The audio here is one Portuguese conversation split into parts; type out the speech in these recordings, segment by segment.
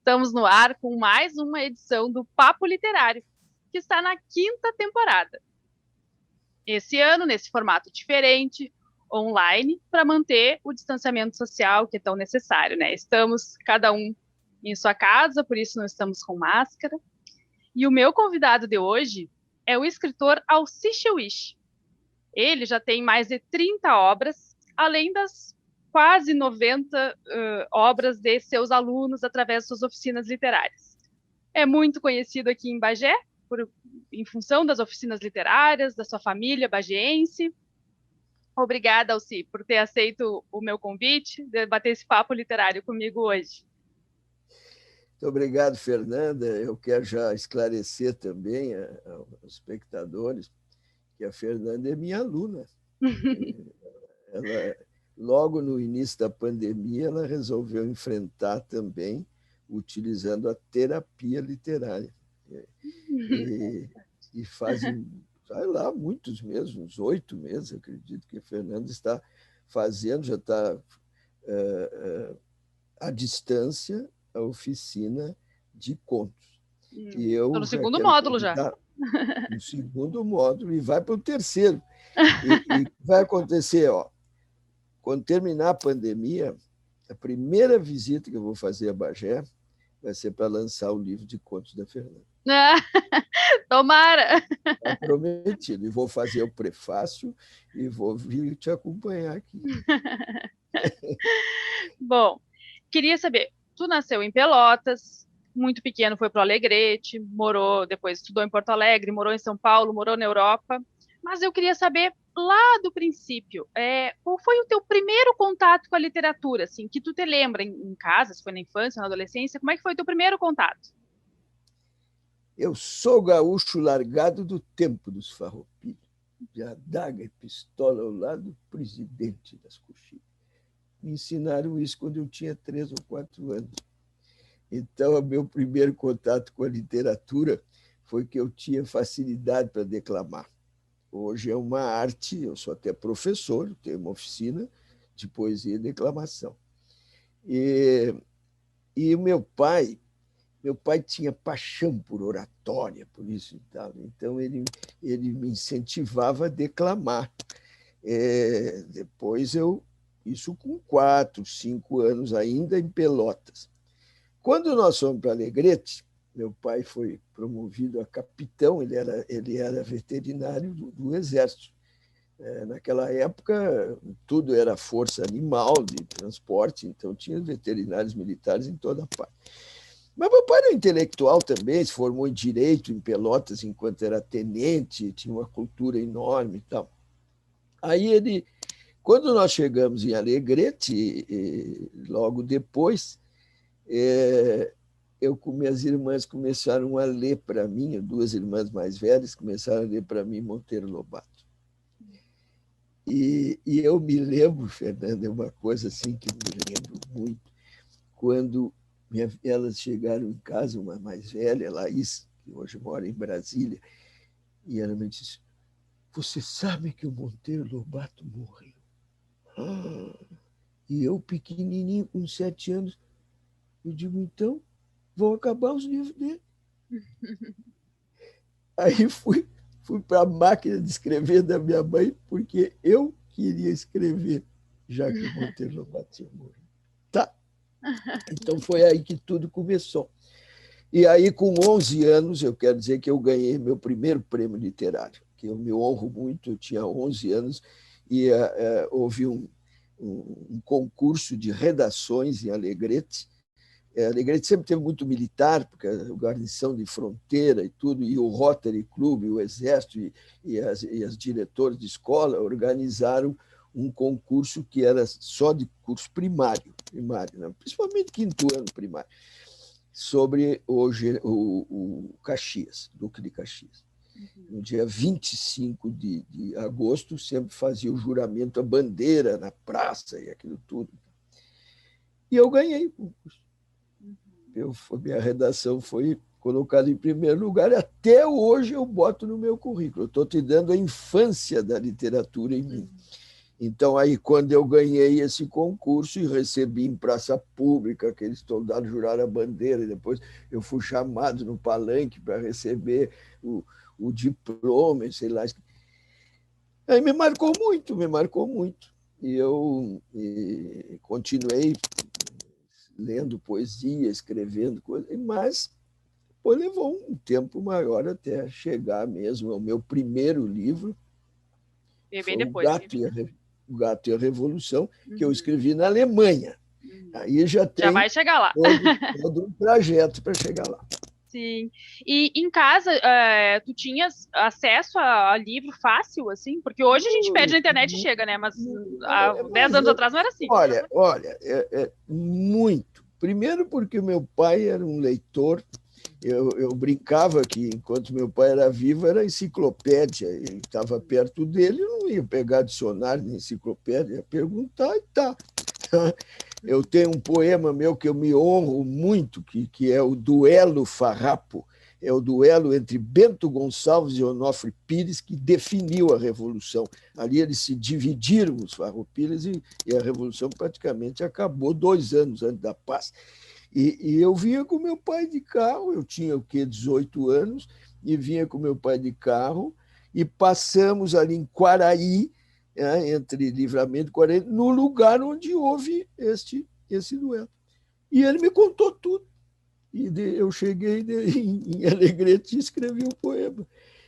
Estamos no ar com mais uma edição do Papo Literário, que está na 5ª temporada. Esse ano, nesse formato diferente, online, para manter o distanciamento social que é tão necessário, né? Estamos cada um em sua casa, por isso não estamos com máscara. E o meu convidado de hoje é o escritor Alciste Wisch. Ele já tem mais de 30 obras, além das quase 90 obras de seus alunos através de suas oficinas literárias. É muito conhecido aqui em Bagé, em função das oficinas literárias, da sua família bagiense. Obrigada, Alci, por ter aceito o meu convite, de bater esse papo literário comigo hoje. Muito obrigado, Fernanda. Eu quero já esclarecer também aos espectadores que a Fernanda é minha aluna. Ela, logo no início da pandemia, ela resolveu enfrentar também utilizando a terapia literária. E fazem, sei lá, muitos meses, uns 8 meses, acredito que a Fernanda está fazendo, já está à distância, a oficina de contos. E eu estou no segundo módulo já. No segundo módulo e vai para o terceiro. E vai acontecer, quando terminar a pandemia, a primeira visita que eu vou fazer a Bagé vai ser para lançar o livro de contos da Fernanda. Tomara! Está prometido. E vou fazer o prefácio e vou vir te acompanhar aqui. Bom, queria saber, tu nasceu em Pelotas, muito pequeno foi para o Alegrete, depois estudou em Porto Alegre, morou em São Paulo, morou na Europa, mas eu queria saber lá do princípio, qual foi o teu primeiro contato com a literatura, assim, que tu te lembra em casa, se foi na infância, na adolescência, como é que foi o teu primeiro contato? Eu sou gaúcho largado do tempo dos farroupilhos, de adaga e pistola ao lado do presidente das coxilhas. Me ensinaram isso quando eu tinha 3 ou 4 anos. Então, o meu primeiro contato com a literatura foi que eu tinha facilidade para declamar. Hoje é uma arte, eu sou até professor, tenho uma oficina de poesia e declamação. E o meu pai tinha paixão por oratória, por isso e tal. Então, ele me incentivava a declamar. Depois, isso com 4, 5 anos, ainda em Pelotas. Quando nós fomos para Alegrete, meu pai foi promovido a capitão, ele era veterinário do Exército. Naquela época, tudo era força animal de transporte, então tinha veterinários militares em toda parte. Mas meu pai era intelectual também, se formou em Direito em Pelotas enquanto era tenente, tinha uma cultura enorme e tal. Aí quando nós chegamos em Alegrete, logo depois, eu com minhas irmãs começaram a ler para mim, 2 irmãs mais velhas começaram a ler para mim Monteiro Lobato. E eu me lembro, Fernanda, é uma coisa assim que eu me lembro muito, quando elas chegaram em casa, uma mais velha, Laís, que hoje mora em Brasília, e ela me disse: "Você sabe que o Monteiro Lobato morreu?" E eu, pequenininho, com 7 anos, eu digo: "Então, vão acabar os livros dele." Aí fui para a máquina de escrever da minha mãe, porque eu queria escrever, já que o Monteiro Lobato tinha morrido. Tá. Então foi aí que tudo começou. E aí, com 11 anos, eu quero dizer que eu ganhei meu primeiro prêmio literário, que eu me honro muito. Eu tinha 11 anos e houve um concurso de redações em Alegrete. Alegrete sempre teve muito militar, porque a guarnição de fronteira e tudo, e o Rotary Club, o Exército e as diretoras de escola organizaram um concurso que era só de curso primário, né? Principalmente 5º ano primário, sobre o Caxias, Duque de Caxias. No dia 25 de agosto, sempre fazia o juramento à bandeira na praça e aquilo tudo. E eu ganhei o concurso. Minha redação foi colocada em primeiro lugar, e até hoje eu boto no meu currículo. Eu estou te dando a infância da literatura em mim. Então, aí, quando eu ganhei esse concurso e recebi em praça pública, aqueles soldados juraram a bandeira, e depois eu fui chamado no palanque para receber o diploma, sei lá. Aí me marcou muito, me marcou muito. E eu continuei lendo poesia, escrevendo coisas, mas pô, levou um tempo maior até chegar mesmo ao meu primeiro livro, E foi bem depois. O Gato e a Revolução, que eu Uhum. escrevi na Alemanha. Aí já Já tem vai chegar lá. todo um trajeto para chegar lá. Sim. E em casa, tu tinhas acesso a livro fácil, assim? Porque hoje a gente pede na internet e chega, né? Mas há 10 Mas, anos atrás não era assim. olha, muito. Primeiro porque meu pai era um leitor. Eu brincava que, enquanto meu pai era vivo, era enciclopédia. Ele estava perto dele, eu não ia pegar dicionário nem enciclopédia, ia perguntar e tá. Eu tenho um poema meu que eu me honro muito, que é o Duelo Farrapo. É o duelo entre Bento Gonçalves e Onofre Pires, que definiu a Revolução. Ali eles se dividiram, os farroupilhas, e a Revolução praticamente acabou 2 anos antes da paz. E eu vinha com meu pai de carro, eu tinha o quê, 18 anos, e vinha com meu pai de carro, e passamos ali em Quaraí, entre Livramento e Quaraí, no lugar onde houve esse duelo. E ele me contou tudo. E eu cheguei em Alegrete e escrevi um poema.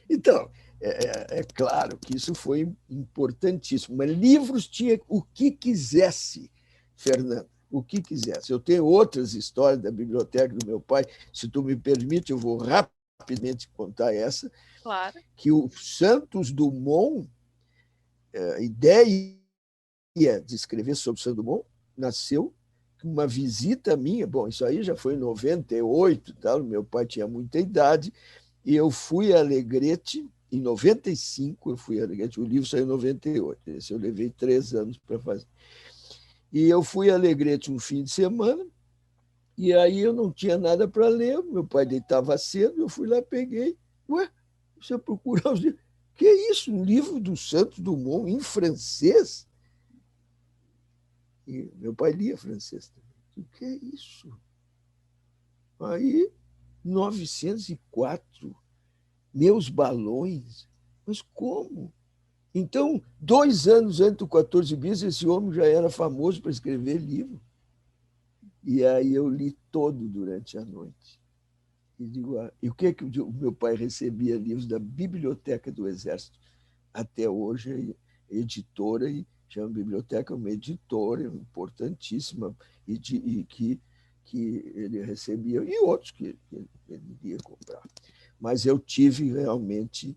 Então, é claro que isso foi importantíssimo, mas livros tinha o que quisesse, Fernando, o que quisesse. Eu tenho outras histórias da biblioteca do meu pai, se tu me permite, eu vou rapidamente contar essa, Claro. que o Santos Dumont, a ideia de escrever sobre Santos Dumont nasceu uma visita minha, bom, isso aí já foi em 98, tal, meu pai tinha muita idade, e eu fui a Alegrete, em 95 eu fui a Alegrete, o livro saiu em 98, esse eu levei 3 anos para fazer. E eu fui a Alegrete um fim de semana, e aí eu não tinha nada para ler, meu pai deitava cedo, eu fui lá, peguei, ué, você procurar os livros, que é isso, um livro do Santos Dumont em francês? E meu pai lia francês também. O que é isso? Aí, 904, Meus Balões. Mas como? Então, 2 anos antes do 14 bis, esse homem já era famoso para escrever livro. E aí eu li todo durante a noite. E digo, e o que é que o meu pai recebia? Livros da Biblioteca do Exército. Até hoje, é editora, e chama Biblioteca, uma editora importantíssima, e que ele recebia, e outros que ele iria comprar. Mas eu tive realmente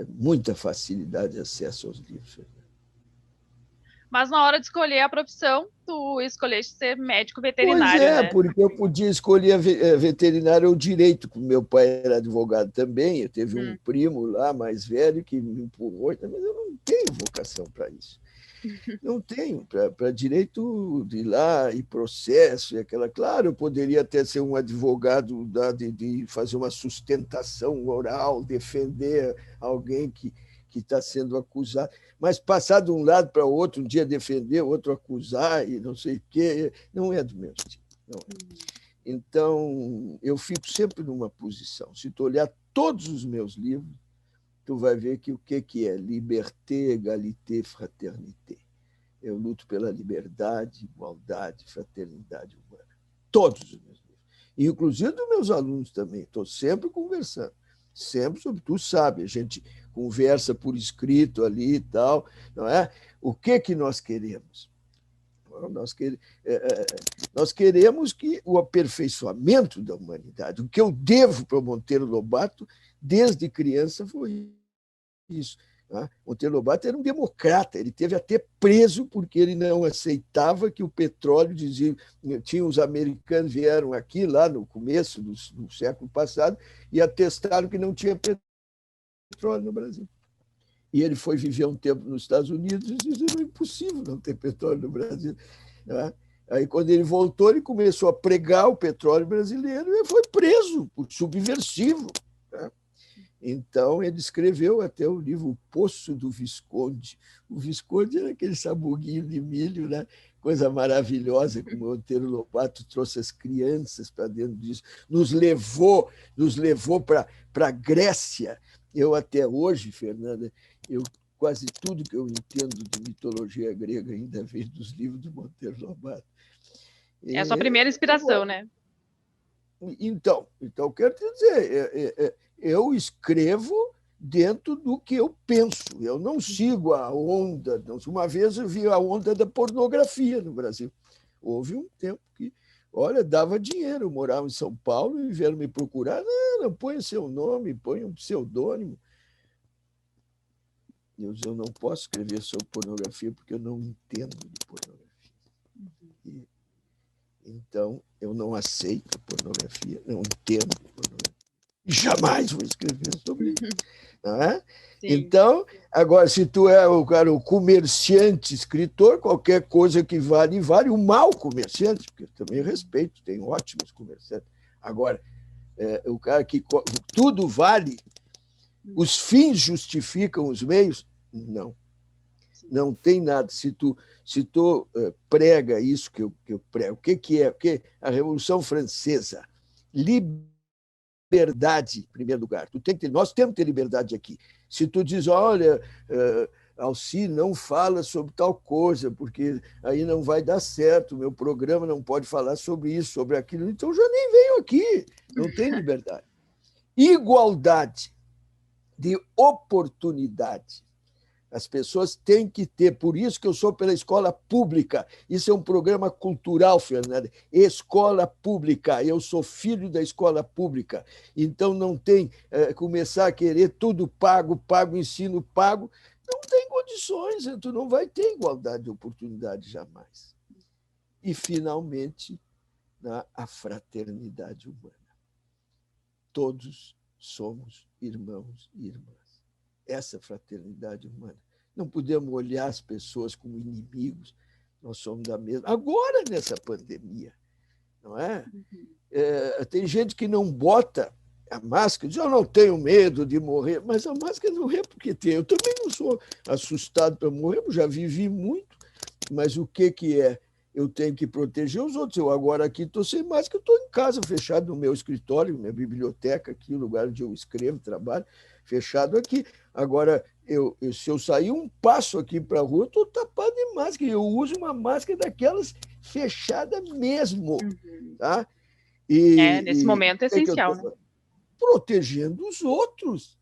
muita facilidade de acesso aos livros. Mas na hora de escolher a profissão, tu escolheste ser médico Pois veterinário, é, né? porque eu podia escolher veterinário ou direito, porque meu pai era advogado também, eu teve um primo lá mais velho que me empurrou, mas eu não tenho vocação para isso. Não tenho, para direito de ir lá e processo, e aquela. Claro, eu poderia até ser um advogado de fazer uma sustentação oral, defender alguém que está sendo acusado, mas passar de um lado para o outro, um dia defender, outro acusar, e não sei o quê, não é do meu tipo. Não é. Então, eu fico sempre numa posição. Se tu olhar todos os meus livros, tu vai ver que o que é liberté, égalité, fraternité. Eu luto pela liberdade, igualdade, fraternidade humana. Todos os meus livros. Inclusive dos meus alunos também. Estou sempre conversando. Sempre sobre. Tu sabe, a gente conversa por escrito ali e tal. Não é? O que nós queremos? Nós queremos que o aperfeiçoamento da humanidade. O que eu devo para o Monteiro Lobato, desde criança, foi isso. Monteiro Lobato era um democrata, ele teve até preso porque ele não aceitava que o petróleo, dizia, tinha os americanos vieram aqui lá no começo do século passado e atestaram que não tinha petróleo no Brasil. E ele foi viver um tempo nos Estados Unidos e disse que era impossível não ter petróleo no Brasil. Aí, quando ele voltou, ele começou a pregar o petróleo brasileiro e foi preso por subversivo. Então, ele escreveu até o livro O Poço do Visconde. O Visconde era aquele sabuguinho de milho, né? Coisa maravilhosa, como o Monteiro Lobato trouxe as crianças para dentro disso, nos levou para a Grécia. Eu, até hoje, Fernanda, quase tudo que eu entendo de mitologia grega ainda vem dos livros do Monteiro Lobato. É a sua primeira inspiração, né? Então, quero te dizer, eu escrevo dentro do que eu penso. Eu não sigo a onda. Uma vez eu vi a onda da pornografia no Brasil. Houve um tempo que, olha, dava dinheiro. Eu morava em São Paulo e vieram me procurar. Não, põe seu nome, põe um pseudônimo. Eu não posso escrever sobre pornografia porque eu não entendo de pornografia. Então, eu não aceito pornografia, não entendo pornografia. Jamais vou escrever sobre isso. Não é? Então, agora, se tu é o comerciante, escritor, qualquer coisa que vale, vale. O mau comerciante, porque eu também respeito, tem ótimos comerciantes. Agora, o cara que tudo vale, os fins justificam os meios? Não. Não tem nada. Se tu prega isso que eu prego, o que é? Porque a Revolução Francesa, liberdade, em primeiro lugar. Nós temos que ter liberdade aqui. Se tu diz, olha, Alci, não fala sobre tal coisa, porque aí não vai dar certo, o meu programa não pode falar sobre isso, sobre aquilo, então já nem venho aqui. Não tem liberdade. Igualdade de oportunidade. As pessoas têm que ter, por isso que eu sou pela escola pública. Isso é um programa cultural, Fernanda. Escola pública. Eu sou filho da escola pública. Então não tem começar a querer tudo pago, ensino pago. Não tem condições, tu não vai ter igualdade de oportunidade jamais. E, finalmente, a fraternidade humana. Todos somos irmãos e irmãs. Essa fraternidade humana. Não podemos olhar as pessoas como inimigos, nós somos da mesma. Agora, nessa pandemia, não é? Tem gente que não bota a máscara, diz, eu não tenho medo de morrer, mas a máscara não é porque tem. Eu também não sou assustado para morrer, eu já vivi muito, mas o que é? Eu tenho que proteger os outros. Eu agora aqui estou sem máscara, estou em casa, fechado no meu escritório, minha biblioteca aqui, o lugar onde eu escrevo, trabalho, fechado aqui. Agora, se eu sair um passo aqui para a rua, estou tapado de máscara. Eu uso uma máscara daquelas fechada mesmo. Tá? Nesse momento é essencial, né? Protegendo os outros.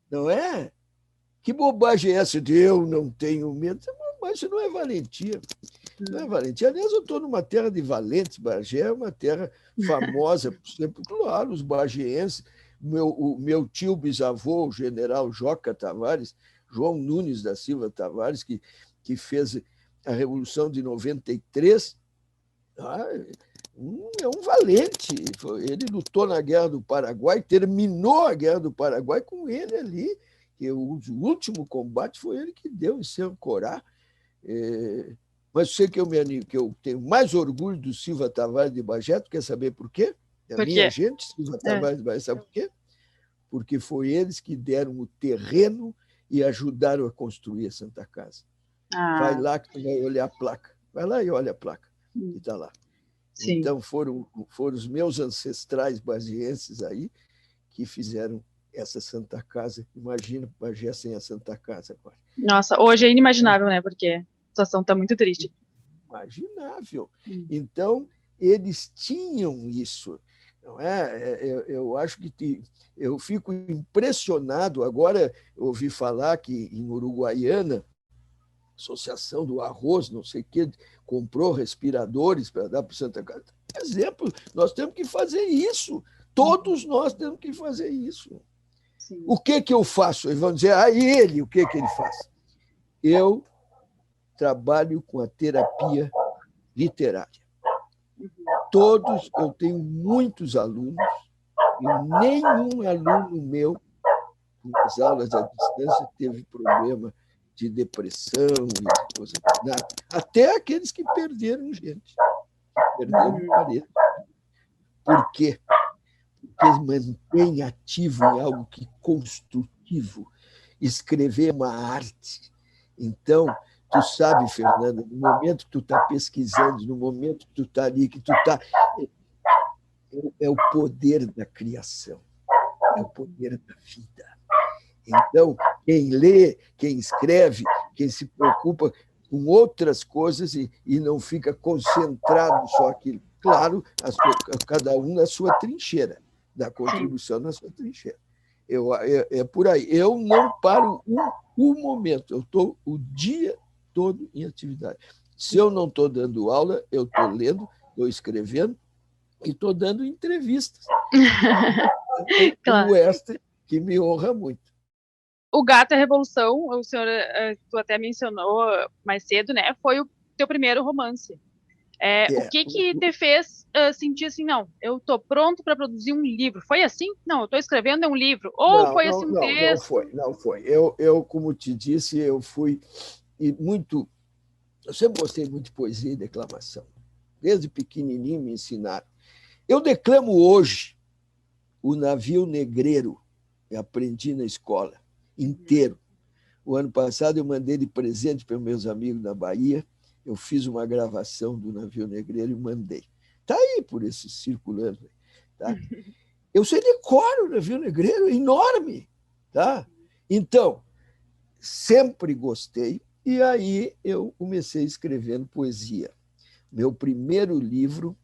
Não é? Que bobagem é essa de eu não tenho medo? Mas isso não é valentia. Não é valentia. Aliás, eu estou numa terra de valentes. Bagé é uma terra famosa, por exemplo, claro, os bagienses. O meu tio bisavô, o general Joca Tavares, João Nunes da Silva Tavares, que fez a Revolução de 93, é um valente. Ele lutou na Guerra do Paraguai, terminou a Guerra do Paraguai com ele ali. E o último combate foi ele que deu em Sancorá. Mas sei que eu tenho mais orgulho do Silva Tavares de Bagé. Tu quer saber por quê? A minha gente, Silva Tavares de Bagé, sabe por quê? Porque foi eles que deram o terreno e ajudaram a construir a Santa Casa. Vai lá que tu vai olhar a placa. Vai lá e olha a placa, que está lá. Sim. Então, foram os meus ancestrais bagienses aí que fizeram essa Santa Casa. Imagina Bagé sem a Santa Casa agora. Nossa, hoje é inimaginável, né? Porque a situação está muito triste. Imaginável. Então, eles tinham isso. Não é? Eu acho que eu fico impressionado. Agora, eu ouvi falar que em Uruguaiana, Associação do Arroz, não sei o quê, comprou respiradores para dar para Santa Casa. Exemplo, nós temos que fazer isso. Todos nós temos que fazer isso. Sim. O que eu faço? Eles vão dizer, ele, o que ele faz? Eu trabalho com a terapia literária. Eu tenho muitos alunos, e nenhum aluno meu, nas aulas à distância, teve problema de depressão e de coisa nada. Até aqueles que perderam gente, que perderam parede. Por quê? mantém ativo em algo que é construtivo. Escrever é uma arte. Então, tu sabe, Fernanda, no momento que tu está pesquisando, no momento que tu está ali, que tu está... É o poder da criação, é o poder da vida. Então, quem lê, quem escreve, quem se preocupa com outras coisas e não fica concentrado só aquilo. Claro, cada um na sua trincheira, da contribuição na sua trincheira. É por aí. Eu não paro um momento, eu estou o dia todo em atividade. Se eu não estou dando aula, eu estou lendo, estou escrevendo e estou dando entrevistas. Claro. Como esta, que me honra muito. O Gato e a Revolução, o senhor, tu até mencionou mais cedo, né? Foi o teu primeiro romance. O que te fez sentir assim, não, eu estou pronto para produzir um livro? Foi assim? Não, eu estou escrevendo um livro. Ou não, foi assim um texto? Não foi. Eu, como te disse, eu fui muito... Eu sempre gostei muito de poesia e declamação. Desde pequenininho me ensinaram. Eu declamo hoje O Navio Negreiro, eu aprendi na escola, inteiro. O ano passado eu mandei de presente para meus amigos na Bahia, eu fiz uma gravação do Navio Negreiro e mandei. Está aí por esse circulando. Tá? Eu sei de cor o Navio Negreiro, é enorme. Tá? Então, sempre gostei, e aí eu comecei escrevendo poesia. Meu primeiro livro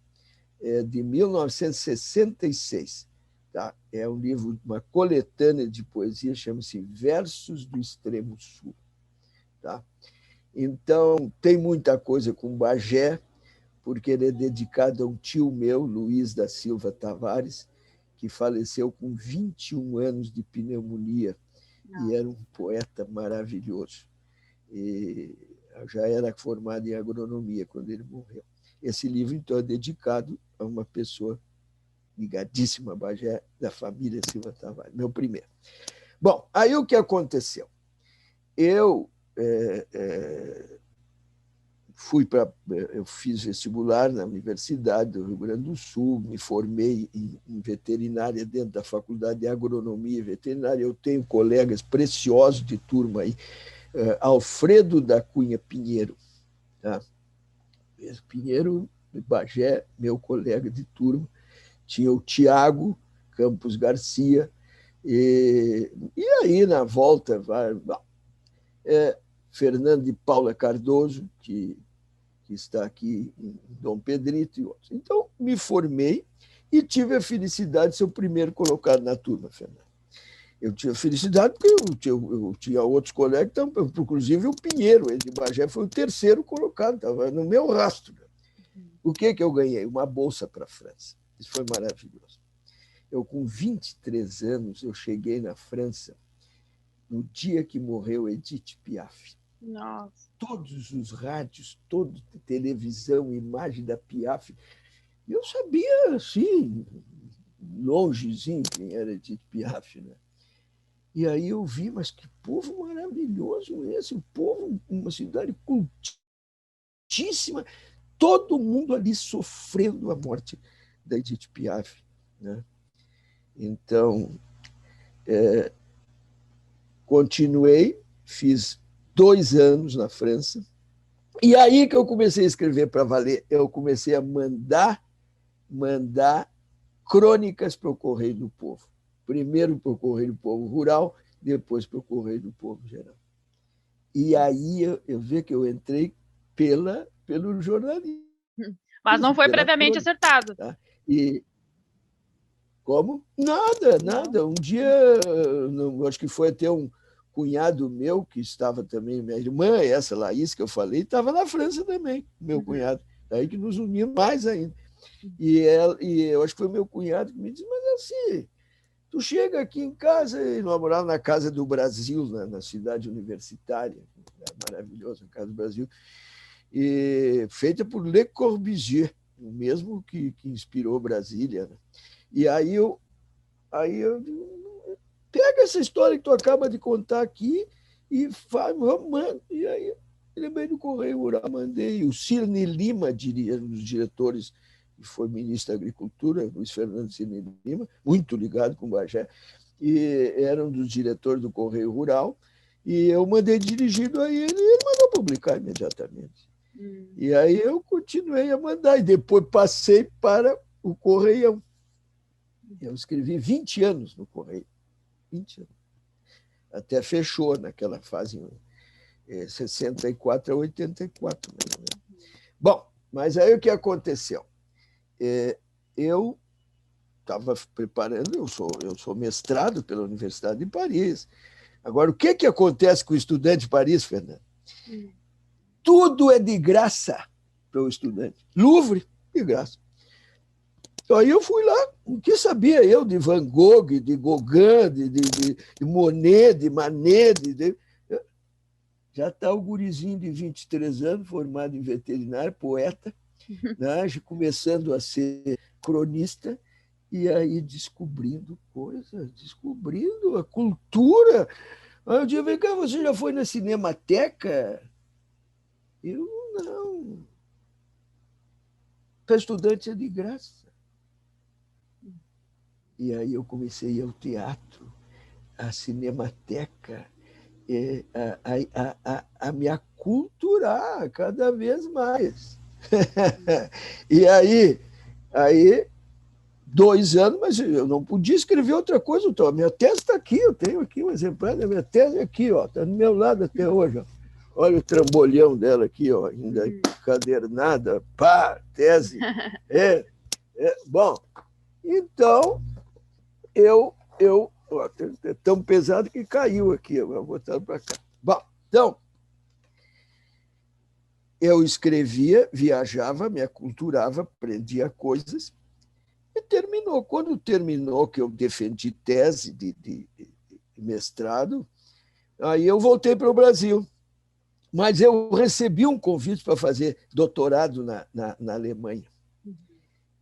é de 1966. Tá? É um livro, uma coletânea de poesia, chama-se Versos do Extremo Sul. Tá? Então, tem muita coisa com Bagé, porque ele é dedicado a um tio meu, Luiz da Silva Tavares, que faleceu com 21 anos de pneumonia e era um poeta maravilhoso. E já era formado em agronomia quando ele morreu. Esse livro, então, é dedicado a uma pessoa ligadíssima a Bagé, da família Silva Tavares, meu primeiro. Bom, aí o que aconteceu? Eu eu fiz vestibular na Universidade do Rio Grande do Sul, me formei em veterinária dentro da Faculdade de Agronomia e Veterinária. Eu tenho colegas preciosos de turma aí, Alfredo da Cunha Pinheiro. Tá? Pinheiro, de Bagé, meu colega de turma. Tinha o Tiago Campos Garcia, e aí, na volta, Fernando de Paula Cardoso, que está aqui em Dom Pedrito e outros. Então, me formei e tive a felicidade de ser o primeiro colocado na turma, Fernando. Eu tinha felicidade porque eu tinha outros colegas, inclusive o Pinheiro, ele de Bagé, foi o terceiro colocado, estava no meu rastro. O que eu ganhei? Uma bolsa para a França. Isso foi maravilhoso. Eu, com 23 anos, eu cheguei na França no dia que morreu Edith Piaf. Nossa. Todos os rádios, toda televisão, imagem da Piaf. Eu sabia, assim, longezinho quem era Edith Piaf, né? E aí eu vi, mas que povo maravilhoso esse, um povo, uma cidade cultíssima, todo mundo ali sofrendo a morte da Edith Piaf. Né? Então, continuei, fiz 2 anos na França, e aí que eu comecei a escrever para valer, eu comecei a mandar crônicas para o Correio do Povo. Primeiro para o Correio do Povo Rural, depois para o Correio do Povo Geral. E aí eu vi que eu entrei pelo jornalismo. Mas não foi previamente acertado. Tá? E como? Nada. Um dia, acho que foi até um cunhado meu, que estava também, minha irmã, essa Laís que eu falei, estava na França também, meu cunhado. Daí que nos unimos mais ainda. E eu acho que foi meu cunhado que me disse, mas assim, tu chega aqui em casa, e nós morávamos na Casa do Brasil, na cidade universitária, maravilhosa, Casa do Brasil, e feita por Le Corbusier, o mesmo que inspirou Brasília. Né? E aí eu digo, pega essa história que tu acaba de contar aqui e faz, mano. E aí, lembrei do Correio Rural, mandei. O Cirne Lima, um dos diretores que foi ministro da Agricultura, Luiz Fernando Cine Lima, muito ligado com o Bagé, e era um dos diretores do Correio Rural, e eu mandei dirigido a ele, e ele mandou publicar imediatamente. E aí eu continuei a mandar, e depois passei para o Correião. Eu escrevi 20 anos no Correio, 20 anos. Até fechou naquela fase, 64 a 84. Mais ou menos. Bom, mas aí o que aconteceu? Eu estava preparando, eu sou mestrado pela Universidade de Paris. Agora, o que acontece com o estudante de Paris, Fernando? Tudo é de graça para o estudante. Louvre, de graça. Aí eu fui lá, o que sabia eu de Van Gogh, de Gauguin, de Monet, de Manet, já está o gurizinho de 23 anos, formado em veterinário, poeta, né, começando a ser cronista, e aí descobrindo coisas, descobrindo a cultura. Aí eu digo, vem cá, você já foi na Cinemateca? Eu, não. Para estudante é de graça. E aí eu comecei a ir ao teatro, à Cinemateca, a me aculturar cada vez mais. E aí 2 anos, mas eu não podia escrever outra coisa. Então, a minha tese está aqui, eu tenho aqui um exemplar da minha tese aqui, está do meu lado até hoje. Ó. Olha o trambolhão dela aqui, ó, ainda encadernada, pá, tese. Bom, então, ó, é tão pesado que caiu aqui, eu vou botar para cá. Bom, então, eu escrevia, viajava, me aculturava, aprendia coisas, e terminou. Quando terminou, que eu defendi tese de mestrado, aí eu voltei para o Brasil. Mas eu recebi um convite para fazer doutorado na Alemanha.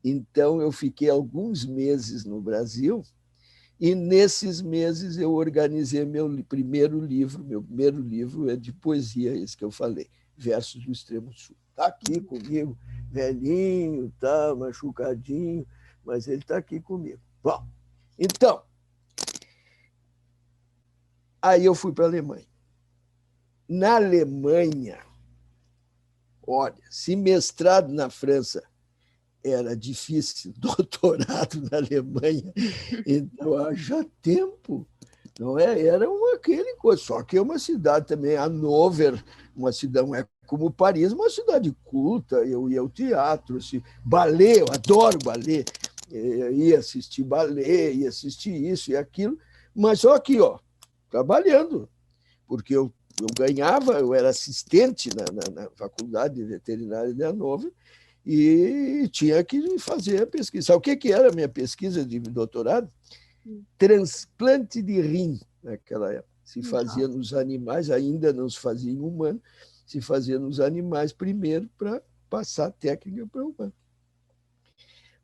Então, eu fiquei alguns meses no Brasil, e nesses meses eu organizei meu primeiro livro. Meu primeiro livro é de poesia, esse que eu falei, Versos do Extremo Sul. Está aqui comigo, velhinho, tá, machucadinho, mas ele está aqui comigo. Bom, então, aí eu fui para a Alemanha. Na Alemanha, olha, se mestrado na França era difícil, doutorado na Alemanha, então haja tempo, não é? Era aquele coisa, só que é uma cidade também, Hannover, uma cidade, não é como Paris, uma cidade culta, eu ia ao teatro, assim, balé, eu adoro balé, eu ia assistir balé, ia assistir isso e aquilo, mas só que, ó, trabalhando, porque eu ganhava, eu era assistente na Faculdade de Veterinária de Hannover, e tinha que fazer a pesquisa. Sabe o que era a minha pesquisa de doutorado? Transplante de rim, naquela época. Se fazia nos animais, ainda não se fazia em humano, se fazia nos animais primeiro para passar a técnica para o humano.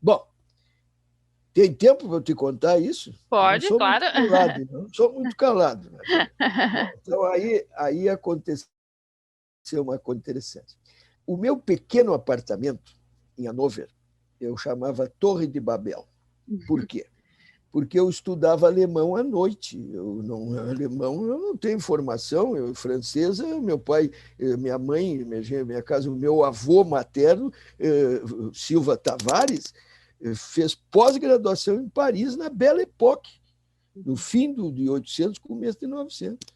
Bom, tem tempo para eu te contar isso? Pode, claro. Não sou muito calado. Então, aí aconteceu uma coisa interessante. O meu pequeno apartamento em Hannover, eu chamava Torre de Babel. Por quê? Porque eu estudava alemão à noite. Alemão eu não tenho formação, francesa, meu pai, minha mãe, minha casa, o meu avô materno, Silva Tavares, fez pós-graduação em Paris na Belle Époque, no fim de 1800, começo de 900.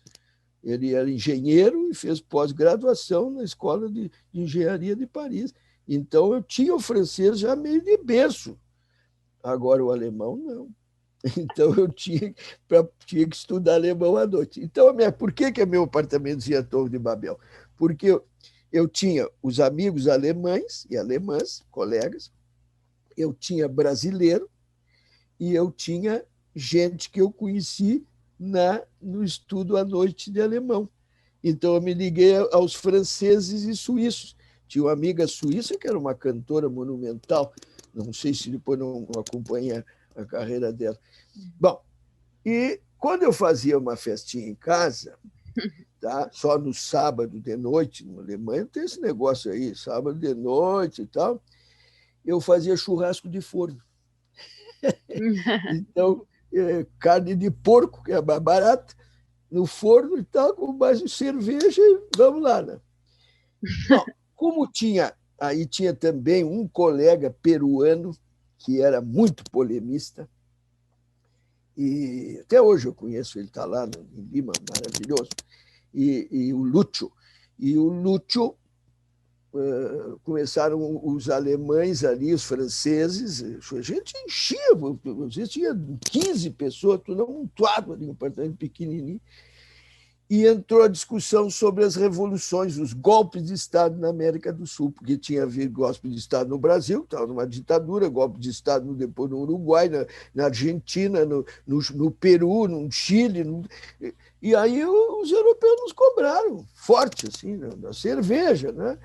Ele era engenheiro e fez pós-graduação na Escola de Engenharia de Paris. Então, eu tinha o francês já meio de berço. Agora, o alemão, não. Então, eu tinha que estudar alemão à noite. Então, por que meu apartamento dizia Torre de Babel? Porque eu tinha os amigos alemães e alemãs, colegas, eu tinha brasileiro e eu tinha gente que eu conheci no estudo à noite de alemão. Então, eu me liguei aos franceses e suíços. Tinha uma amiga suíça que era uma cantora monumental, não sei se depois não acompanha a carreira dela. Bom, e quando eu fazia uma festinha em casa, tá? Só no sábado de noite, na Alemanha tem esse negócio aí, sábado de noite e tal, eu fazia churrasco de forno. Então, carne de porco, que é mais barata, no forno e tal, com mais cerveja, e vamos lá, né? Bom, como aí tinha também um colega peruano que era muito polemista, e até hoje eu conheço, ele está lá em Lima, maravilhoso, e o Lúcio. E o Lúcio, começaram os alemães ali, os franceses, a gente enchia, às vezes tinha 15 pessoas, tudo amontoado ali, um apartamento pequenininho, e entrou a discussão sobre as revoluções, os golpes de Estado na América do Sul, porque tinha havido golpe de Estado no Brasil, que estava numa ditadura, golpe de Estado depois no Uruguai, na Argentina, no Peru, no Chile. E aí os europeus nos cobraram, forte, assim, na cerveja, né?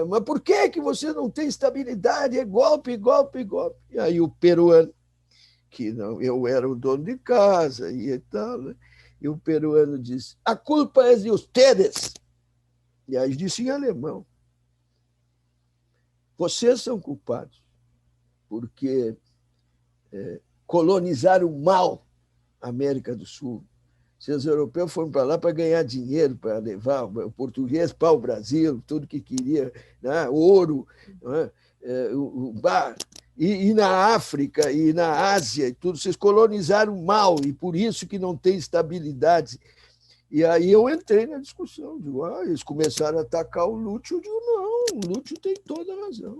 Mas por que você não tem estabilidade? É golpe, golpe, golpe. E aí o peruano, que não, eu era o dono de casa e tal, né? E o peruano disse: a culpa é de ustedes. E aí disse em alemão: vocês são culpados, porque colonizaram mal a América do Sul. Se os europeus foram para lá para ganhar dinheiro, para levar o português para o Brasil, tudo que queria, né? Ouro, né? O bar. E na África e na Ásia, e tudo, vocês colonizaram mal, e por isso que não tem estabilidade. E aí eu entrei na discussão, digo, eles começaram a atacar o Lúcio, eu digo, não, o Lúcio tem toda a razão.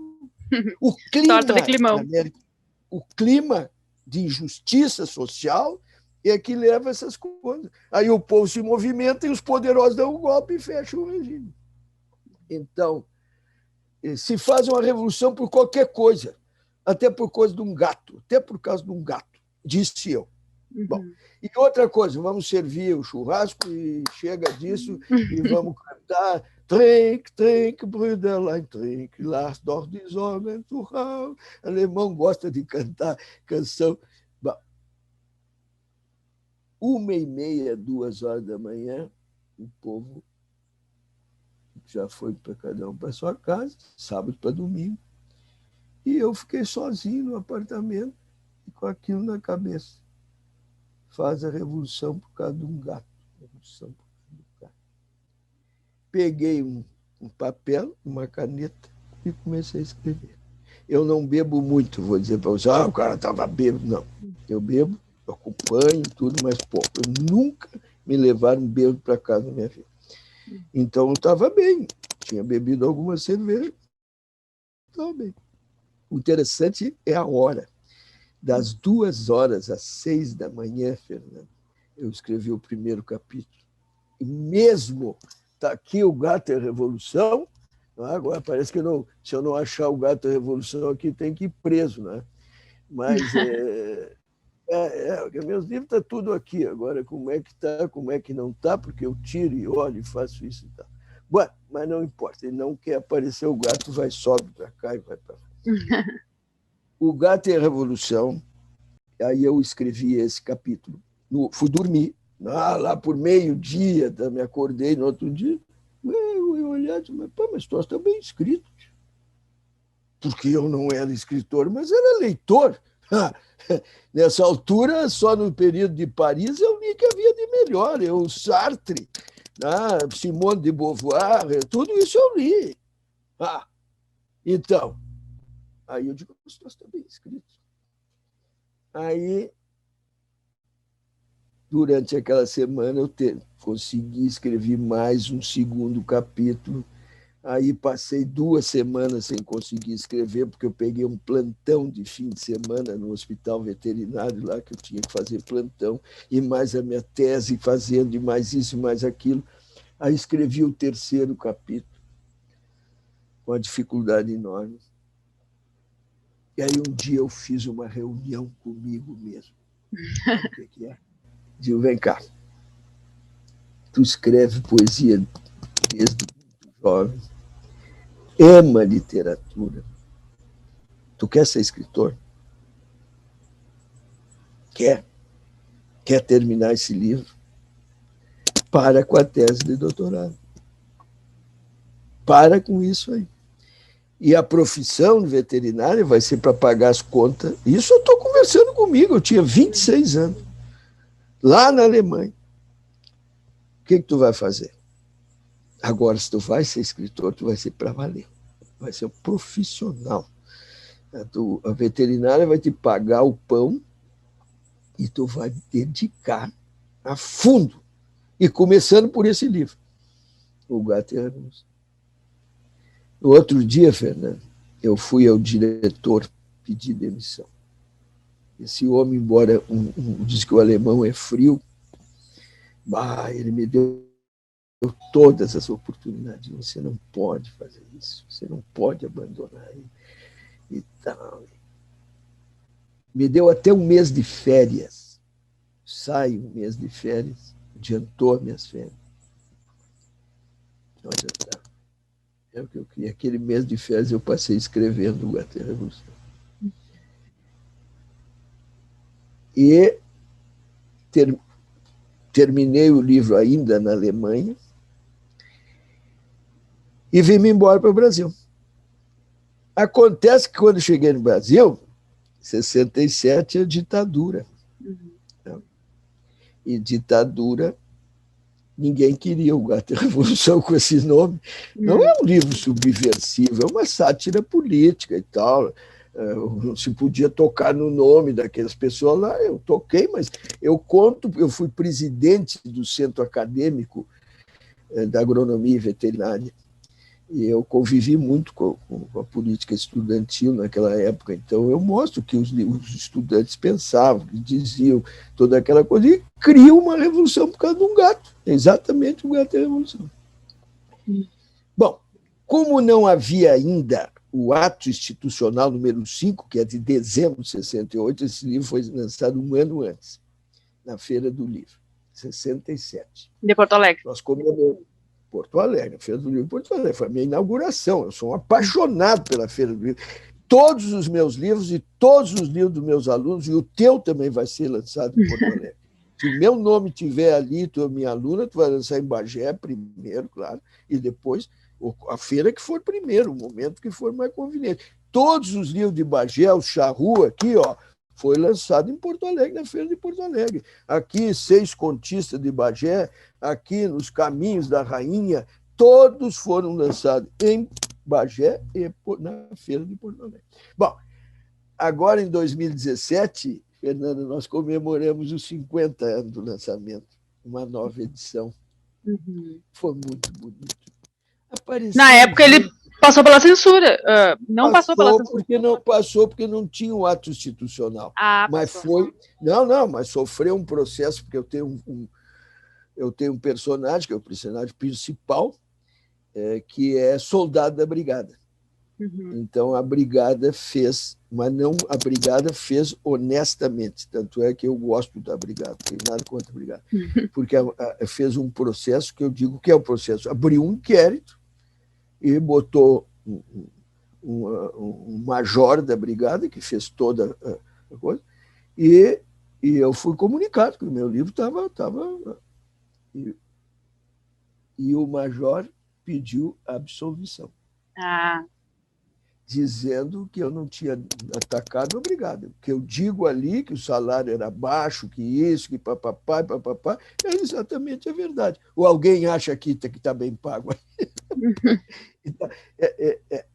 O clima de injustiça social é que leva essas coisas. Aí o povo se movimenta e os poderosos dão um golpe e fecham o regime. Então, se faz uma revolução por qualquer coisa, até por causa de um gato, disse eu. Uhum. Bom, e outra coisa, vamos servir o churrasco e chega disso e vamos cantar Trink, trink, Brüderlein, trink, lass doch die Sorgen zu Hause. Alemão gosta de cantar canção. Bom, 1h30, 2h da manhã, o povo já foi para cada um para sua casa, sábado para domingo, e eu fiquei sozinho no apartamento e com aquilo na cabeça. Faz a revolução por causa de um gato. Revolução por causa de um gato. Peguei um papel, uma caneta e comecei a escrever. Eu não bebo muito, vou dizer para você, o cara estava bêbado. Não, eu bebo, eu acompanho tudo, mas pouco. Eu nunca me levaram bêbado para casa na minha vida. Então eu estava bem, tinha bebido alguma cerveja, estava bem. O interessante é a hora. Das 2h às 6 da manhã, Fernando, eu escrevi o primeiro capítulo. E mesmo está aqui o Gato e a Revolução, agora parece que se eu não achar o Gato e a Revolução aqui, tem que ir preso, né? Mas meus livros estão tudo aqui. Agora, como é que está, como é que não está, porque eu tiro e olho e faço isso e tal. Bom, mas não importa, ele não quer aparecer, o gato sobe para cá e vai para lá. O Gato e a Revolução, aí eu escrevi esse capítulo. Fui dormir, lá por meio-dia, me acordei no outro dia, eu olhei e disse, mas o troço está bem escrito. Porque eu não era escritor, mas era leitor. Nessa altura, só no período de Paris, eu li que havia de melhor. Sartre, Simone de Beauvoir, tudo isso eu li. Então, aí eu digo, o troço está bem escrito. Aí, durante aquela semana, eu consegui escrever mais um segundo capítulo. Aí passei 2 semanas sem conseguir escrever, porque eu peguei um plantão de fim de semana no hospital veterinário lá, que eu tinha que fazer plantão, e mais a minha tese fazendo, e mais isso e mais aquilo. Aí escrevi o 3º capítulo, com uma dificuldade enorme. E aí um dia eu fiz uma reunião comigo mesmo. Sabe o que é? Digo, vem cá, tu escreve poesia desde muito jovem, ama literatura, tu quer ser escritor? Quer terminar esse livro? Para com a tese de doutorado. Para com isso aí. E a profissão de veterinária vai ser para pagar as contas. Isso eu estou conversando comigo, eu tinha 26 anos, lá na Alemanha. O que tu vai fazer? Agora, se tu vai ser escritor, tu vai ser para valer. Vai ser um profissional. A veterinária vai te pagar o pão e tu vai dedicar a fundo. E começando por esse livro, O Gato e a Raposa. No outro dia, Fernando, eu fui ao diretor pedir demissão. Esse homem, embora diz que o alemão é frio, ele me deu todas as oportunidades. Você não pode fazer isso, você não pode abandonar ele. E tal. Me deu até um mês de férias. Sai um mês de férias, adiantou minhas férias. Olha, tá. É o que eu queria. Aquele mês de férias eu passei escrevendo O Gato e a Revolução. E terminei o livro ainda na Alemanha e vim-me embora para o Brasil. Acontece que quando cheguei no Brasil, 67 é ditadura. E ditadura, ninguém queria O Gato e a Revolução com esse nome. Não é um livro subversivo, é uma sátira política e tal. Não se podia tocar no nome daquelas pessoas lá. Eu toquei, mas eu fui presidente do Centro Acadêmico da Agronomia e Veterinária. E eu convivi muito com a política estudantil naquela época. Então, eu mostro que os estudantes pensavam, que diziam toda aquela coisa, e criam uma revolução por causa de um gato. Exatamente, o gato é a revolução. Bom, como não havia ainda o ato institucional número 5, que é de dezembro de 68, esse livro foi lançado um ano antes, na Feira do Livro, 67. De Porto Alegre. Nós comemoramos Porto Alegre, a Feira do Livro de Porto Alegre. Foi a minha inauguração. Eu sou um apaixonado pela Feira do Livro. Todos os meus livros e todos os livros dos meus alunos, e o teu também vai ser lançado em Porto Alegre. Se o meu nome estiver ali, tu é minha aluna, tu vai lançar em Bagé primeiro, claro, e depois a feira que for primeiro, o momento que for mais conveniente. Todos os livros de Bagé, o Charrua aqui, foi lançado em Porto Alegre, na Feira de Porto Alegre. Aqui, 6 contistas de Bagé, aqui nos Caminhos da Rainha, todos foram lançados em Bagé e na Feira de Porto Alegre. Bom, agora em 2017, Fernanda, nós comemoramos os 50 anos do lançamento, uma nova edição. Foi muito bonito. Apareceu na época ele passou pela censura. Não passou pela censura. Porque não tinha o ato institucional. Mas passou. mas sofreu um processo, porque eu tenho um personagem, que é o personagem principal, que é soldado da brigada. Então a brigada fez, mas não a brigada fez honestamente. Tanto é que eu gosto da brigada, não tenho nada contra a brigada. Porque fez um processo que eu digo que é o processo. Abriu um inquérito e botou um major da brigada, que fez toda a coisa, e eu fui comunicado que o meu livro estava. E o major pediu absolvição. Dizendo que eu não tinha atacado a brigada. Que eu digo ali que o salário era baixo, que isso, que papapá, é exatamente a verdade. Ou alguém acha que está bem pago.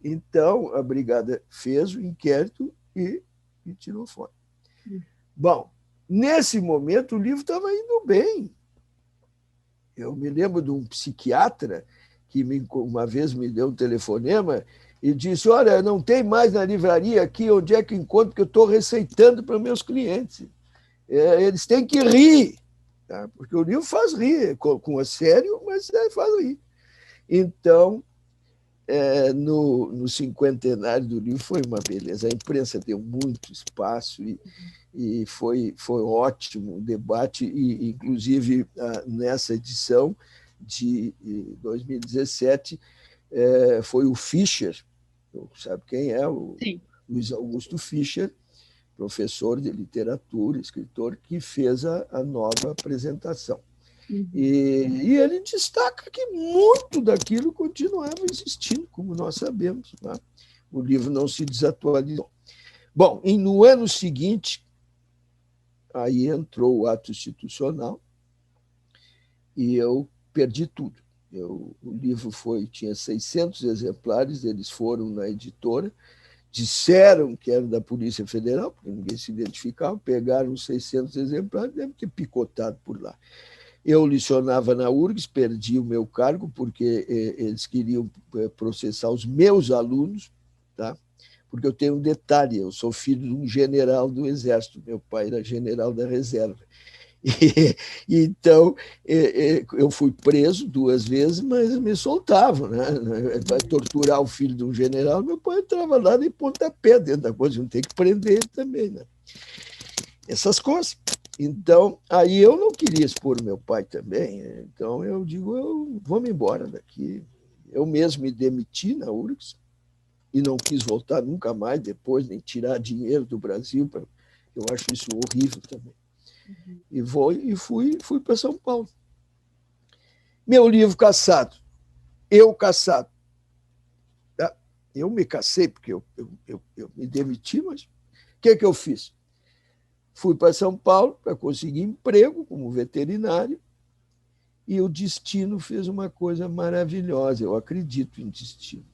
Então, a brigada fez o inquérito e tirou fora. Bom, nesse momento, o livro estava indo bem. Eu me lembro de um psiquiatra que uma vez me deu um telefonema e disse, olha, não tem mais na livraria aqui onde é que encontro, porque eu estou receitando para meus clientes. Eles têm que rir, tá? Porque o livro faz rir, com a sério, mas faz rir. Então, no cinquentenário do livro foi uma beleza. A imprensa deu muito espaço e foi ótimo o debate, e inclusive nessa edição de 2017 foi o Fischer, sabe quem é? O Luiz Augusto Fischer, professor de literatura, escritor, que fez a nova apresentação. E ele destaca que muito daquilo continuava existindo, como nós sabemos. Tá? o livro não se desatualizou. Bom, e no ano seguinte, aí entrou o ato institucional e eu perdi tudo. O livro tinha 600 exemplares, eles foram na editora, disseram que era da Polícia Federal, porque ninguém se identificava, pegaram os 600 exemplares, deve ter picotado por lá. Eu lecionava na URGS, perdi o meu cargo, porque eles queriam processar os meus alunos, tá? Porque eu tenho um detalhe, eu sou filho de um general do Exército, meu pai era general da reserva. Então, eu fui preso 2 vezes, mas me soltavam, né? Vai torturar o filho de um general, meu pai entrava lá de pontapé dentro da coisa, não tem que prender ele também, né? Essas coisas. Então, aí eu não queria expor meu pai também, então eu digo, eu vou me embora daqui. Eu mesmo me demiti na URGS e não quis voltar nunca mais depois, nem tirar dinheiro do Brasil, eu acho isso horrível também. E fui para São Paulo. Meu livro cassado. Eu cassado. Eu me cassei porque eu me demiti, mas o que eu fiz? Fui para São Paulo para conseguir emprego como veterinário e o destino fez uma coisa maravilhosa. Eu acredito em destino.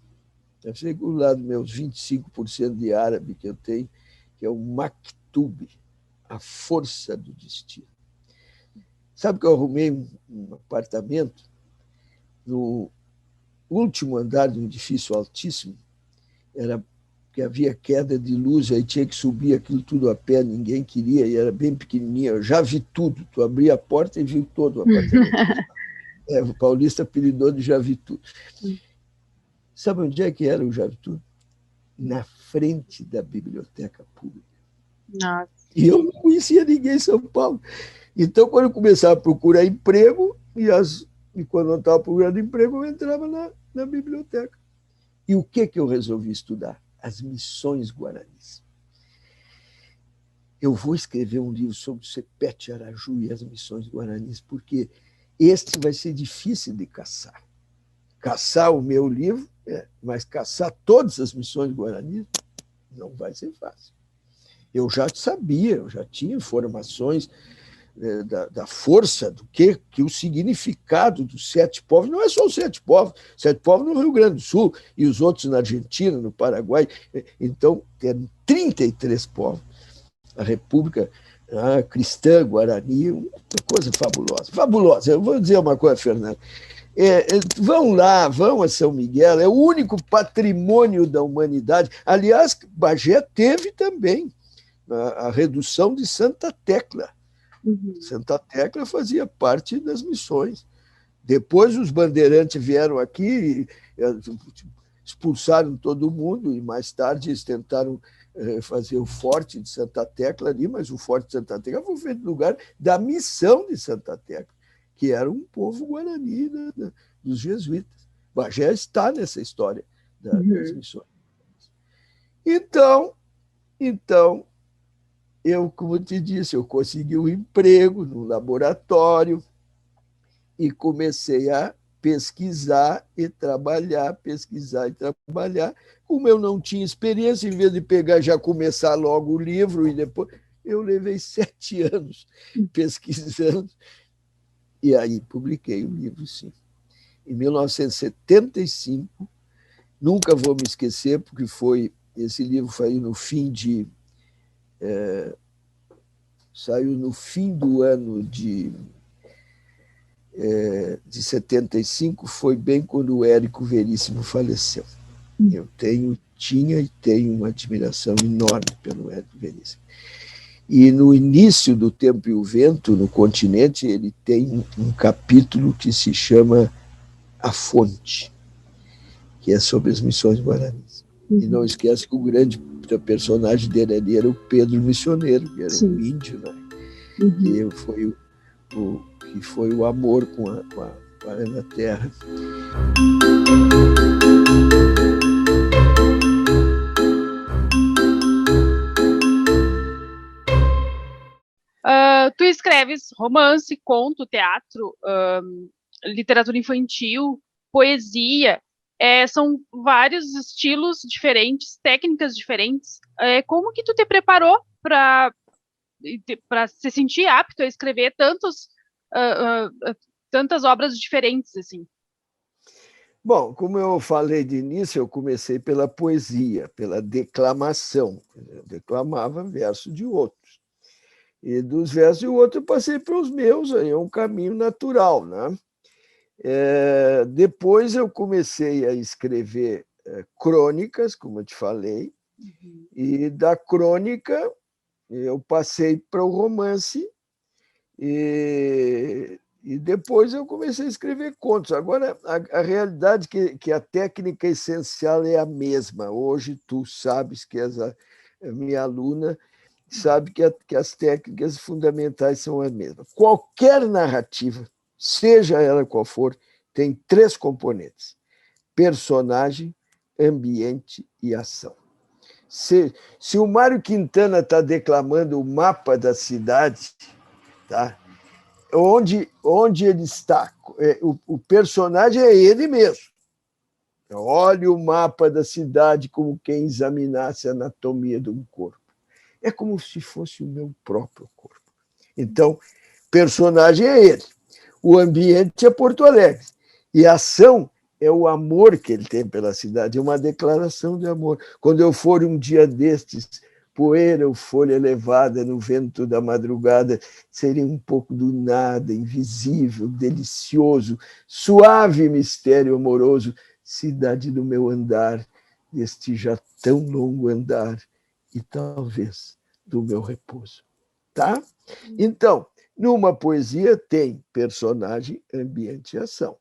Eu sei que o lado meus 25% de árabe que eu tenho, que é o maktub, a força do destino. Sabe que eu arrumei um apartamento no último andar de um edifício altíssimo, era que havia queda de luz, aí tinha que subir aquilo tudo a pé, ninguém queria, e era bem pequenininho, eu já vi tudo, tu abria a porta e viu todo o apartamento. O paulista apelidou de já vi tudo. Sabe onde é que era o já vi tudo? Na frente da biblioteca pública. Nossa. E eu não conhecia ninguém em São Paulo. Então, quando eu começava a procurar emprego, e quando eu estava procurando emprego, eu entrava na biblioteca. E o que eu resolvi estudar? As missões guaranis. Eu vou escrever um livro sobre o Sepete Araju e as missões guaranis, porque este vai ser difícil de caçar. Caçar o meu livro, mas caçar todas as missões guaranis não vai ser fácil. Eu já sabia, eu já tinha informações da força, do que o significado dos 7 povos, não é só os 7 povos no Rio Grande do Sul e os outros na Argentina, no Paraguai. Então, tem 33 povos. A República Cristã Guarani, uma coisa fabulosa. Fabulosa. Eu vou dizer uma coisa, Fernando. Vão lá, vão a São Miguel, é o único patrimônio da humanidade. Aliás, Bagé teve também a redução de Santa Tecla. Santa Tecla fazia parte das missões. Depois os bandeirantes vieram aqui, expulsaram todo mundo, e mais tarde eles tentaram fazer o Forte de Santa Tecla ali, mas o Forte de Santa Tecla foi feito no lugar da missão de Santa Tecla, que era um povo guarani dos jesuítas. Bagé está nessa história das missões. Então, eu, como te disse, eu consegui um emprego no laboratório e comecei a pesquisar e trabalhar, pesquisar e trabalhar. Como eu não tinha experiência, em vez de pegar já começar logo o livro e depois, eu levei 7 anos pesquisando e aí publiquei o livro, sim. Em 1975, nunca vou me esquecer, porque esse livro saiu no fim do ano de 75, foi bem quando o Érico Veríssimo faleceu. Eu tinha e tenho uma admiração enorme pelo Érico Veríssimo. E no início do Tempo e o Vento, no Continente, ele tem um capítulo que se chama A Fonte, que é sobre as missões guaranis. E não esquece que o grande personagem dele ali era o Pedro Missioneiro, que era um índio, né? Que foi o amor com a terra. Tu escreves romance, conto, teatro, literatura infantil, poesia. são vários estilos diferentes, técnicas diferentes. Como que tu te preparou para se sentir apto a escrever tantas obras diferentes assim? Bom, como eu falei de início, eu comecei pela poesia, pela declamação. Eu declamava verso de outros. E dos versos de outro eu passei para os meus, aí é um caminho natural, né? Depois eu comecei a escrever crônicas, como eu te falei, e da crônica eu passei para o romance e depois eu comecei a escrever contos. Agora, a realidade é que a técnica essencial é a mesma. Hoje tu sabes que és a minha aluna, sabe que as técnicas fundamentais são as mesmas. Qualquer narrativa, seja ela qual for, tem 3 componentes: personagem, ambiente e ação. Se o Mário Quintana está declamando o mapa da cidade, tá? Onde ele está, o personagem é ele mesmo. Olha o mapa da cidade como quem examinasse a anatomia de um corpo. É como se fosse o meu próprio corpo. Então, personagem é ele. O ambiente é Porto Alegre. E a ação é o amor que ele tem pela cidade, é uma declaração de amor. Quando eu for um dia destes, poeira ou folha levada no vento da madrugada, seria um pouco do nada, invisível, delicioso, suave mistério amoroso, cidade do meu andar, deste já tão longo andar, e talvez do meu repouso. Tá? Então, numa poesia tem personagem, ambiente e ação.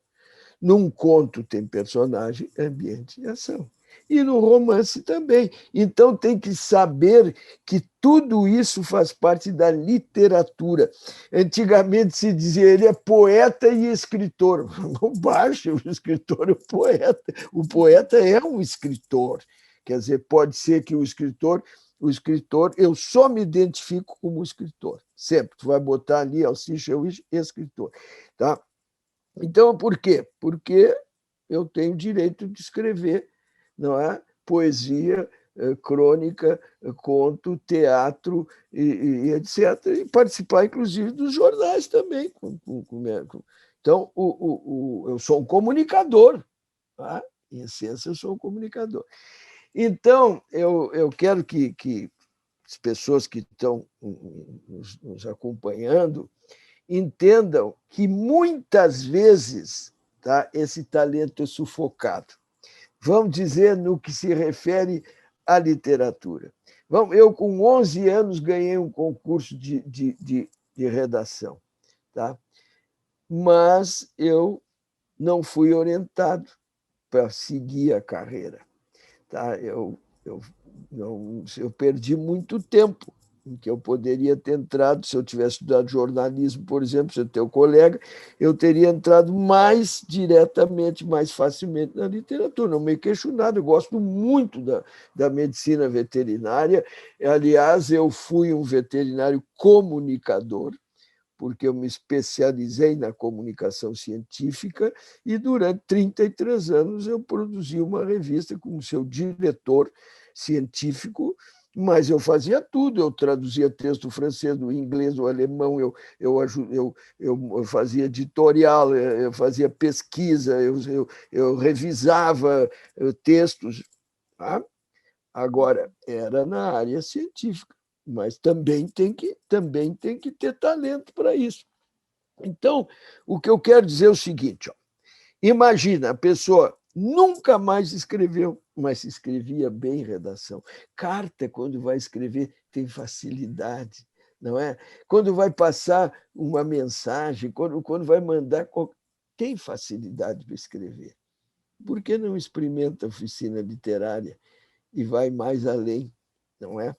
Num conto tem personagem, ambiente e ação. E no romance também. Então tem que saber que tudo isso faz parte da literatura. Antigamente se dizia ele é poeta e escritor. Bobagem, o escritor é o poeta. O poeta é um escritor. Quer dizer, pode ser que o escritor, eu só me identifico como escritor. Sempre. Tu vai botar ali, Alcicha, eu escritor. Tá? Então, por quê? Porque eu tenho direito de escrever, não é? Poesia, crônica, conto, teatro e etc. E participar, inclusive, dos jornais também. Então, eu sou um comunicador. Tá? Em essência, eu sou um comunicador. Então, eu quero que as pessoas que estão nos acompanhando entendam que muitas vezes, tá, esse talento é sufocado. Vamos dizer no que se refere à literatura. Eu, com 11 anos, ganhei um concurso de redação, tá? Mas eu não fui orientado para seguir a carreira. Tá? Eu perdi muito tempo em que eu poderia ter entrado, se eu tivesse estudado jornalismo, por exemplo, se eu teu colega, eu teria entrado mais diretamente, mais facilmente na literatura. Não me queixo nada, eu gosto muito da medicina veterinária. Aliás, eu fui um veterinário comunicador, porque eu me especializei na comunicação científica e durante 33 anos eu produzi uma revista como seu diretor científico, mas eu fazia tudo, eu traduzia texto francês do inglês, do alemão, eu fazia editorial, eu fazia pesquisa, eu revisava textos. Tá? Agora, era na área científica, mas também tem que ter talento para isso. Então, o que eu quero dizer é o seguinte: ó, imagina, a pessoa nunca mais escreveu, mas escrevia bem redação. Carta, quando vai escrever, tem facilidade, não é? Quando vai passar uma mensagem, quando vai mandar, tem facilidade para escrever. Por que não experimenta a oficina literária e vai mais além, não é?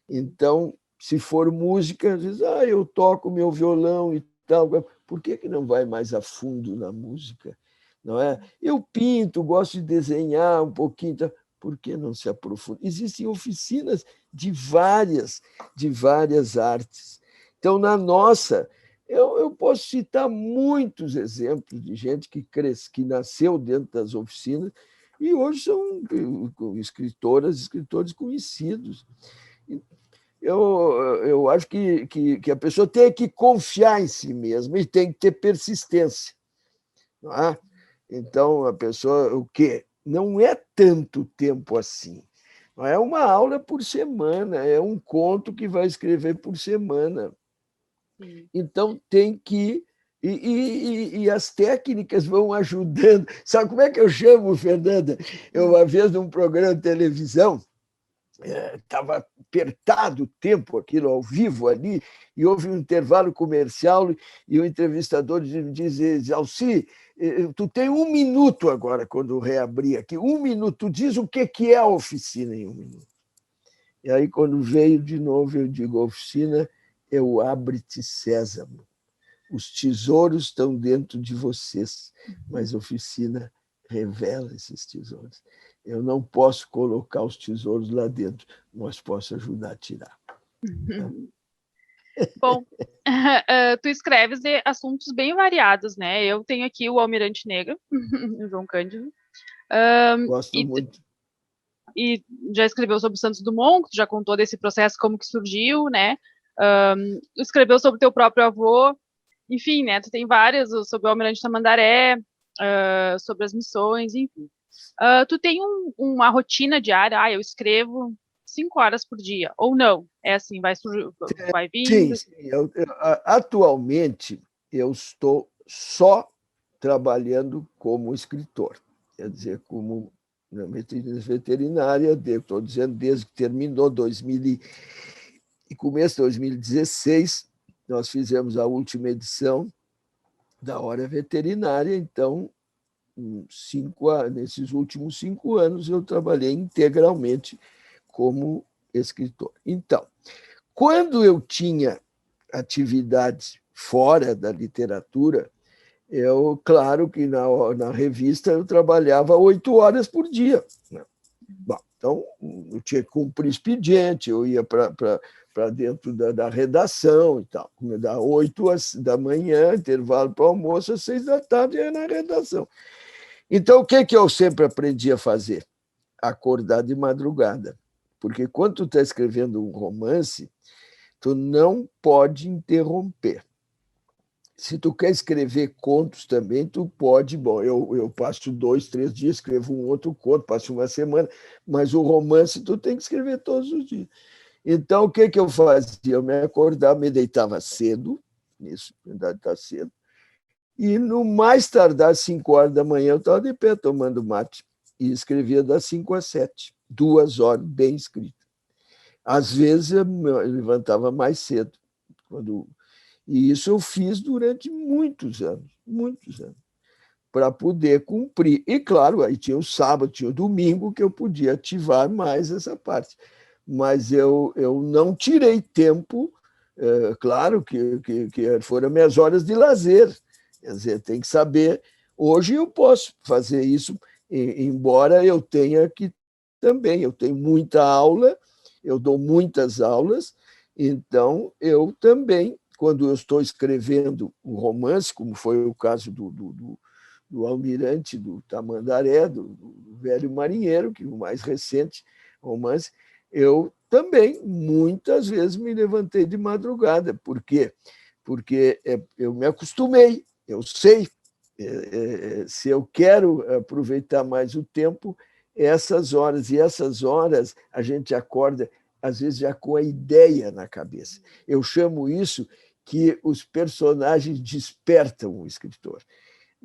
Então, se for música, às vezes, eu toco meu violão e tal, por que não vai mais a fundo na música? Não é? Eu pinto, gosto de desenhar um pouquinho, por que não se aprofunda? Existem oficinas de várias artes. Então, na nossa, eu posso citar muitos exemplos de gente que nasceu dentro das oficinas, e hoje são escritores conhecidos. Eu acho que a pessoa tem que confiar em si mesma e tem que ter persistência. Não é? Então, a pessoa, o quê? Não é tanto tempo assim. Não é uma aula por semana, é um conto que vai escrever por semana. Então, tem que. E as técnicas vão ajudando. Sabe como é que eu chamo, Fernanda? Eu, uma vez, num programa de televisão, estava apertado o tempo, aquilo ao vivo ali, e houve um intervalo comercial, e o entrevistador diz: Alci, tu tem 1 minuto agora, quando reabrir aqui, 1 minuto, diz o que é a oficina em 1 minuto. E aí, quando veio de novo, eu digo: a oficina é o abre-te sésamo. Os tesouros estão dentro de vocês, mas a oficina revela esses tesouros. Eu não posso colocar os tesouros lá dentro, mas posso ajudar a tirar. Bom, tu escreves de assuntos bem variados, né? Eu tenho aqui o Almirante Negro, o João Cândido, Gosto e, muito. e já escreveu sobre o Santos Dumont, que já contou desse processo, como que surgiu, né? Escreveu sobre o teu próprio avô, enfim, né? Tu tem várias, sobre o Almirante Tamandaré, sobre as missões, enfim. Tu tem uma rotina diária? Eu escrevo 5 horas por dia, ou não? É assim, vai Sim, vindo? sim. Atualmente, eu estou só trabalhando como escritor, quer dizer, como na medicina veterinária, estou dizendo desde que terminou 2000 e começo de 2016, nós fizemos a última edição da Hora Veterinária, então, nesses últimos 5 anos, eu trabalhei integralmente como escritor. Então, quando eu tinha atividades fora da literatura, claro que na revista eu trabalhava 8 horas por dia. Bom, então, eu tinha que cumprir expediente, eu ia para dentro da redação e tal. Da 8 da manhã, intervalo para o almoço, às 6 da tarde, ia na redação. Então, o que eu sempre aprendi a fazer? Acordar de madrugada. Porque quando tu está escrevendo um romance, tu não pode interromper. Se tu quer escrever contos também, tu pode. Bom, eu passo 2, 3 dias, escrevo um outro conto, passo uma semana, mas o romance tu tem que escrever todos os dias. Então, o que eu fazia? Eu me acordava, me deitava cedo, isso, na verdade está cedo, e no mais tardar, 5 horas da manhã, eu estava de pé tomando mate e escrevia das 5 às 7, 2 horas bem escritas. Às vezes eu levantava mais cedo, e isso eu fiz durante muitos anos, para poder cumprir. E, claro, aí tinha o sábado, tinha o domingo, que eu podia ativar mais essa parte. Mas eu não tirei tempo, claro que foram minhas horas de lazer. Quer dizer, tem que saber. Hoje eu posso fazer isso, embora eu tenha que também. Eu tenho muita aula, eu dou muitas aulas, então eu também, quando eu estou escrevendo um romance, como foi o caso do Almirante, do Tamandaré, do Velho Marinheiro, que é o mais recente romance, eu também, muitas vezes, me levantei de madrugada. Por quê? Porque eu me acostumei, eu sei. Se eu quero aproveitar mais o tempo, essas horas a gente acorda, às vezes, já com a ideia na cabeça. Eu chamo isso que os personagens despertam o escritor.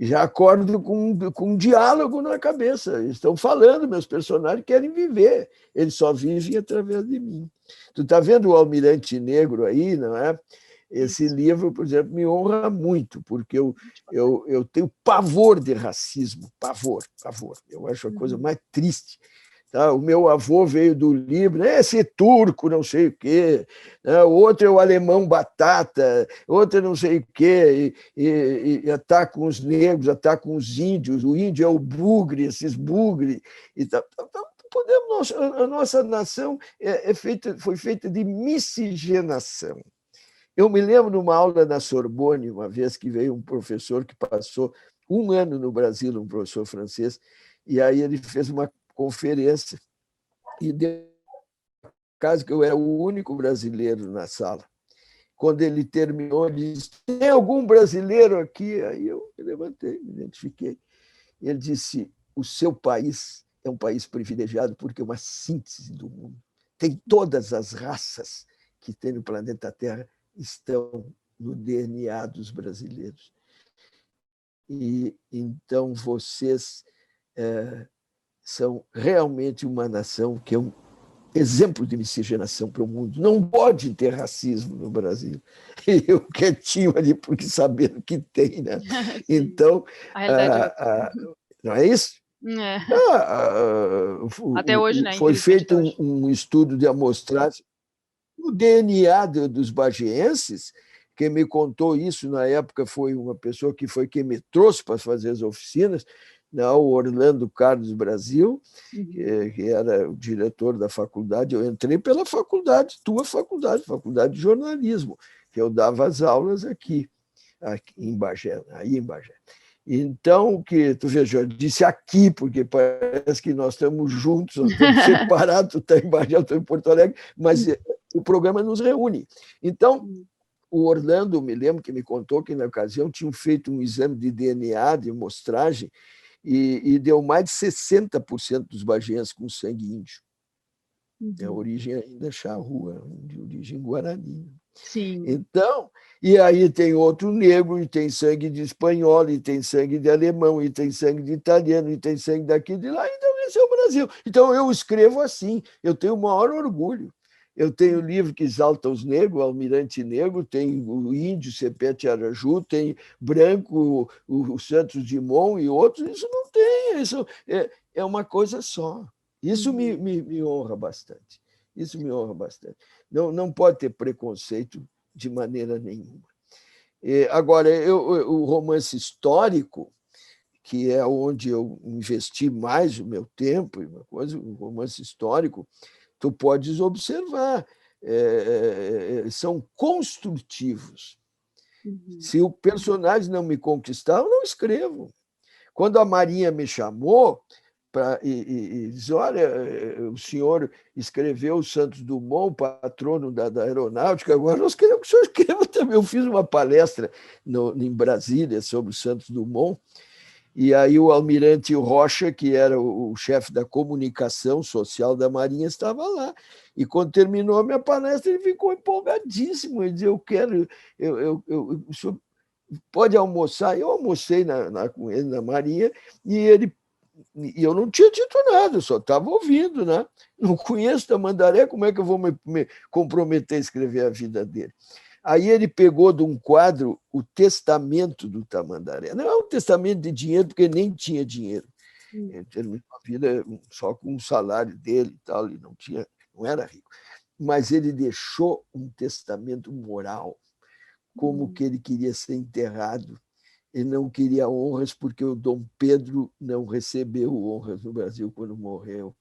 Já acordo com um diálogo na cabeça. Eles estão falando, meus personagens querem viver. Eles só vivem através de mim. Tu está vendo o Almirante Negro aí, não é? Esse livro, por exemplo, me honra muito, porque eu tenho pavor de racismo, pavor. Eu acho a coisa mais triste. Tá? O meu avô veio do Líbano, esse turco, não sei o quê, né? O outro é o alemão batata, outro é não sei o quê, e atacam os negros, atacam os índios, o índio é o bugre, esses bugre. E tal. Então, a nossa nação foi feita de miscigenação. Eu me lembro de uma aula na Sorbonne, uma vez que veio um professor que passou 1 ano no Brasil, um professor francês, E aí ele fez uma conferência e deu caso que eu era o único brasileiro na sala. Quando ele terminou, ele disse: tem algum brasileiro aqui? Aí eu me levantei, me identifiquei. Ele disse: o seu país é um país privilegiado porque é uma síntese do mundo. Tem todas as raças que tem no planeta Terra estão no DNA dos brasileiros. E então vocês são realmente uma nação que é um exemplo de miscigenação para o mundo. Não pode ter racismo no Brasil. E eu quietinho ali, porque sabendo que tem, né? Então, a realidade não é isso? É. Até hoje, né? Foi feito um estudo de amostragem no DNA dos bagienses. Quem me contou isso na época foi uma pessoa que foi quem me trouxe para fazer as oficinas, o Orlando Carlos Brasil, que era o diretor da faculdade. Eu entrei pela faculdade, faculdade de jornalismo, que eu dava as aulas aqui em Bagé, aí em Bagé. Então, que tu veja, eu disse aqui, porque parece que nós estamos juntos, nós estamos separados, tu está em Bagé, eu estou em Porto Alegre, mas o programa nos reúne. Então, o Orlando, me lembro que me contou que, na ocasião, tinham feito um exame de DNA, de amostragem, e deu mais de 60% dos bagienses com sangue índio. A origem ainda é charrua, de origem guarani. Sim. Então, e aí tem outro negro, e tem sangue de espanhol, e tem sangue de alemão, e tem sangue de italiano, e tem sangue daqui e de lá, então esse é o Brasil. Então eu escrevo assim, eu tenho o maior orgulho. Eu tenho o livro que exalta os negros, o Almirante Negro, tem o Índio, Sepete Araju, tem Branco, o Santos Dumont e outros. Isso não tem, isso é uma coisa só. Isso me honra bastante. Isso me honra bastante. Não pode ter preconceito de maneira nenhuma. Agora, o romance histórico, que é onde eu investi mais o meu tempo, o romance histórico, tu podes observar, são construtivos. Se o personagem não me conquistar, eu não escrevo. Quando a Marinha me chamou e diz: olha, o senhor escreveu o Santos Dumont, patrono da aeronáutica, agora nós queremos que o senhor escreva também. Eu fiz uma palestra em Brasília sobre o Santos Dumont, e aí o almirante Rocha, que era o chefe da comunicação social da Marinha, estava lá. E quando terminou a minha palestra, ele ficou empolgadíssimo. Ele disse: eu quero, o senhor pode almoçar? Eu almocei com ele na Marinha, e eu não tinha dito nada, eu só estava ouvindo, né? Não conheço Tamandaré, como é que eu vou me comprometer a escrever a vida dele? Aí ele pegou de um quadro o testamento do Tamandaré. Não é um testamento de dinheiro, porque ele nem tinha dinheiro. Ele terminou a vida só com o salário dele e tal, ele não era rico. Mas ele deixou um testamento moral, como que ele queria ser enterrado. Ele não queria honras porque o Dom Pedro não recebeu honras no Brasil quando morreu.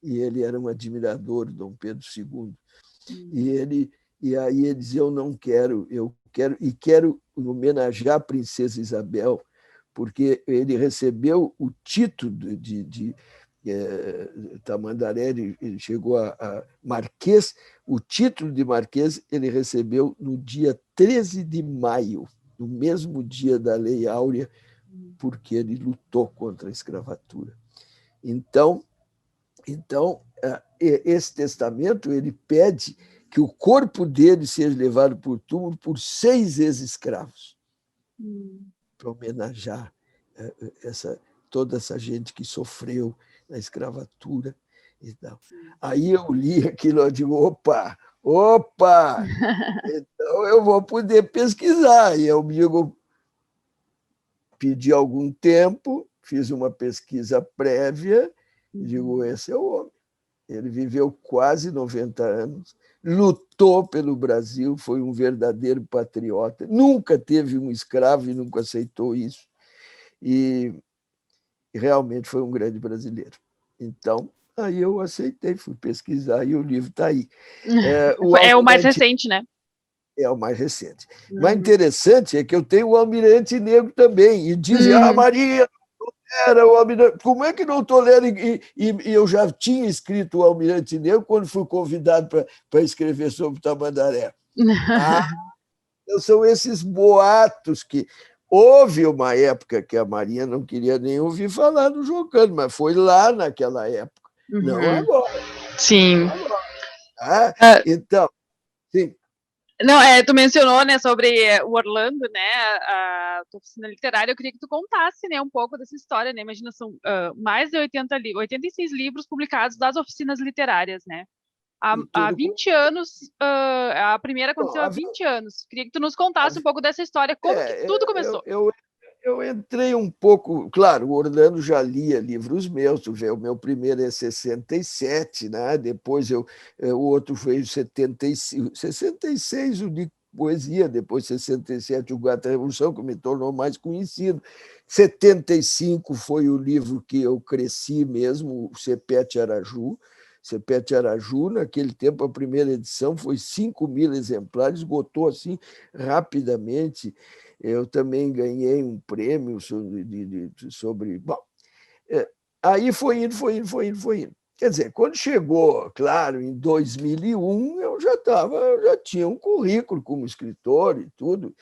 E ele era um admirador do Dom Pedro II. E aí ele dizia: eu não quero, eu quero homenagear a princesa Isabel, porque ele recebeu o título de Tamandaré, ele chegou a marquês, o título de marquês ele recebeu no dia 13 de maio, no mesmo dia da Lei Áurea, porque ele lutou contra a escravatura. Então esse testamento ele pede que o corpo dele seja levado por túmulo por 6 ex-escravos, para homenagear toda essa gente que sofreu na escravatura e tal. Aí eu li aquilo e digo: opa, então eu vou poder pesquisar. E eu pedi algum tempo, fiz uma pesquisa prévia e digo: esse é o homem. Ele viveu quase 90 anos, lutou pelo Brasil, foi um verdadeiro patriota, nunca teve um escravo e nunca aceitou isso. E realmente foi um grande brasileiro. Então, aí eu aceitei, fui pesquisar e o livro está aí. É o mais recente, né? É o mais recente. Mas interessante é que eu tenho o Almirante Negro também, e dizem: Maria, Era o Almirante. Como é que não estou lendo? E eu já tinha escrito o Almirante Negro quando fui convidado para escrever sobre Tamandaré. Ah, então são esses boatos que. Houve uma época que a Marinha não queria nem ouvir falar do Jocano, mas foi lá naquela época, não Uhum. agora. Sim. Não agora. Ah, Ah, então, sim. não, tu mencionou, né, sobre o Orlando, né, a tua oficina literária. Eu queria que tu contasse, né, um pouco dessa história, né? Imagina, são mais de 86 livros publicados das oficinas literárias, né? E Há tudo 20 anos, a primeira bom, aconteceu há 20 anos. Queria que tu nos contasse um pouco dessa história, como que é, tudo eu, começou. eu, eu entrei um pouco. Claro, o Orlando já lia livros meus, tu vê, o meu primeiro é 67, né? Depois o outro foi em 75, 66, o de poesia, depois 67, o Guarda da Revolução, que me tornou mais conhecido. 75 foi o livro que eu cresci mesmo, o Cepete Araju. Cepete Araju, naquele tempo, a primeira edição foi 5.000 exemplares, esgotou assim rapidamente. Eu também ganhei um prêmio sobre. Bom, aí foi indo, foi indo, foi indo, foi indo. Quer dizer, quando chegou, claro, em 2001, eu já tinha um currículo como escritor e tudo.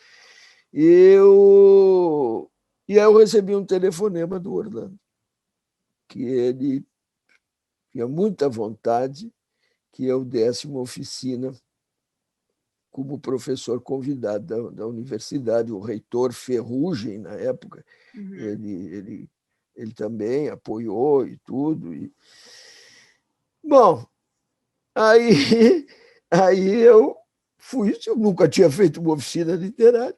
Eu, e aí eu recebi um telefonema do Orlando, que ele tinha muita vontade que eu desse uma oficina como professor convidado da universidade, o reitor Ferrugem, na época, Uhum. ele também apoiou e tudo. Bom, aí, aí eu fui, eu nunca tinha feito uma oficina literária,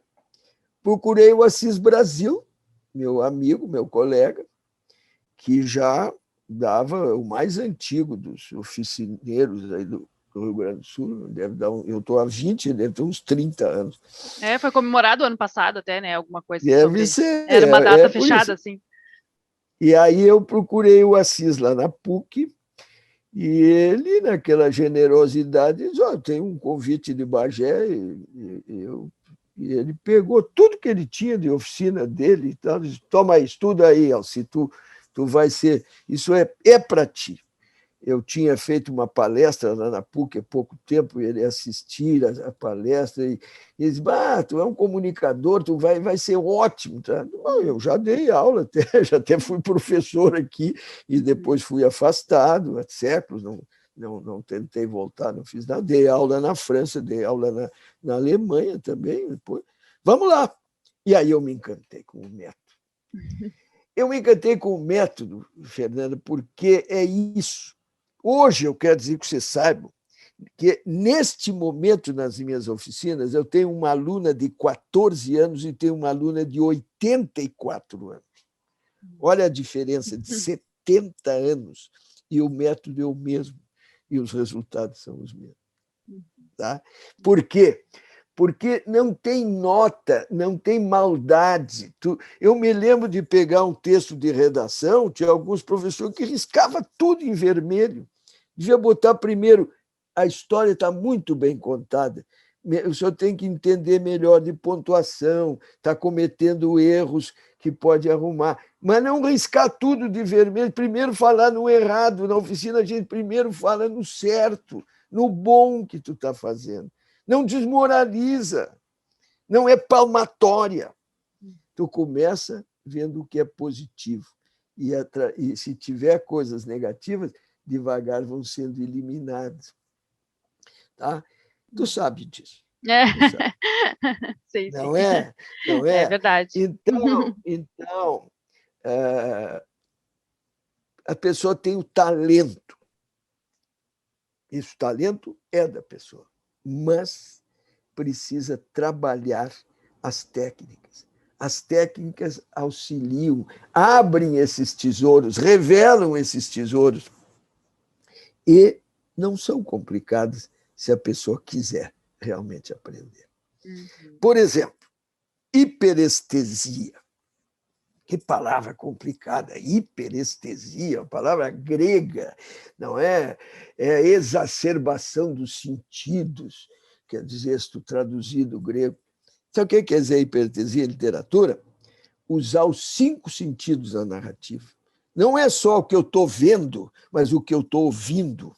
procurei o Assis Brasil, meu amigo, meu colega, que já dava o mais antigo dos oficineiros aí do Rio Grande do Sul, deve dar eu estou há 20, deve ter uns 30 anos. Foi comemorado ano passado até, né? Alguma coisa Deve sobre. ser, Era uma é data por fechada, isso. assim. E aí eu procurei o Assis lá na PUC, e ele, naquela generosidade, disse: oh, tem um convite de Bagé, e ele pegou tudo que ele tinha de oficina dele e tal, disse: toma aí, estuda aí, Alci, tu vai ser, isso é para ti. Eu tinha feito uma palestra lá na PUC há pouco tempo, e ele assistir a palestra, e ele disse: tu é um comunicador, tu vai ser ótimo. Tá? Bom, eu já dei aula, já até fui professor aqui, e depois fui afastado há séculos, não tentei voltar, não fiz nada. Dei aula na França, dei aula na Alemanha também. Depois. Vamos lá! E aí eu me encantei com o método. Eu me encantei com o método, Fernanda, porque é isso. Hoje eu quero dizer que você saiba que, neste momento, nas minhas oficinas, eu tenho uma aluna de 14 anos e tenho uma aluna de 84 anos. Olha a diferença de 70 anos e o método é o mesmo e os resultados são os mesmos. Tá? Por quê? Porque não tem nota, não tem maldade. Eu me lembro de pegar um texto de redação, tinha alguns professores que riscava tudo em vermelho. Devia botar primeiro, a história está muito bem contada, o senhor tem que entender melhor de pontuação, está cometendo erros que pode arrumar. Mas não riscar tudo de vermelho, primeiro falar no errado. Na oficina a gente primeiro fala no certo, no bom que tu está fazendo. Não desmoraliza, não é palmatória. Tu começa vendo o que é positivo. E se tiver coisas negativas, devagar vão sendo eliminadas. Tá? Tu sabe disso. É. Tu sabe. Sim, sim. Não é? Não É é? verdade. Então a pessoa tem o talento. Esse talento é da pessoa, mas precisa trabalhar as técnicas. As técnicas auxiliam, abrem esses tesouros, revelam esses tesouros e não são complicadas se a pessoa quiser realmente aprender. Uhum. Por exemplo, hiperestesia. Que palavra complicada, hiperestesia, uma palavra grega, não é? É a exacerbação dos sentidos, quer dizer, se tu traduzir do grego. Sabe o que quer dizer hiperestesia em literatura? usar os 5 sentidos da narrativa. Não é só o que eu estou vendo, mas o que eu estou ouvindo.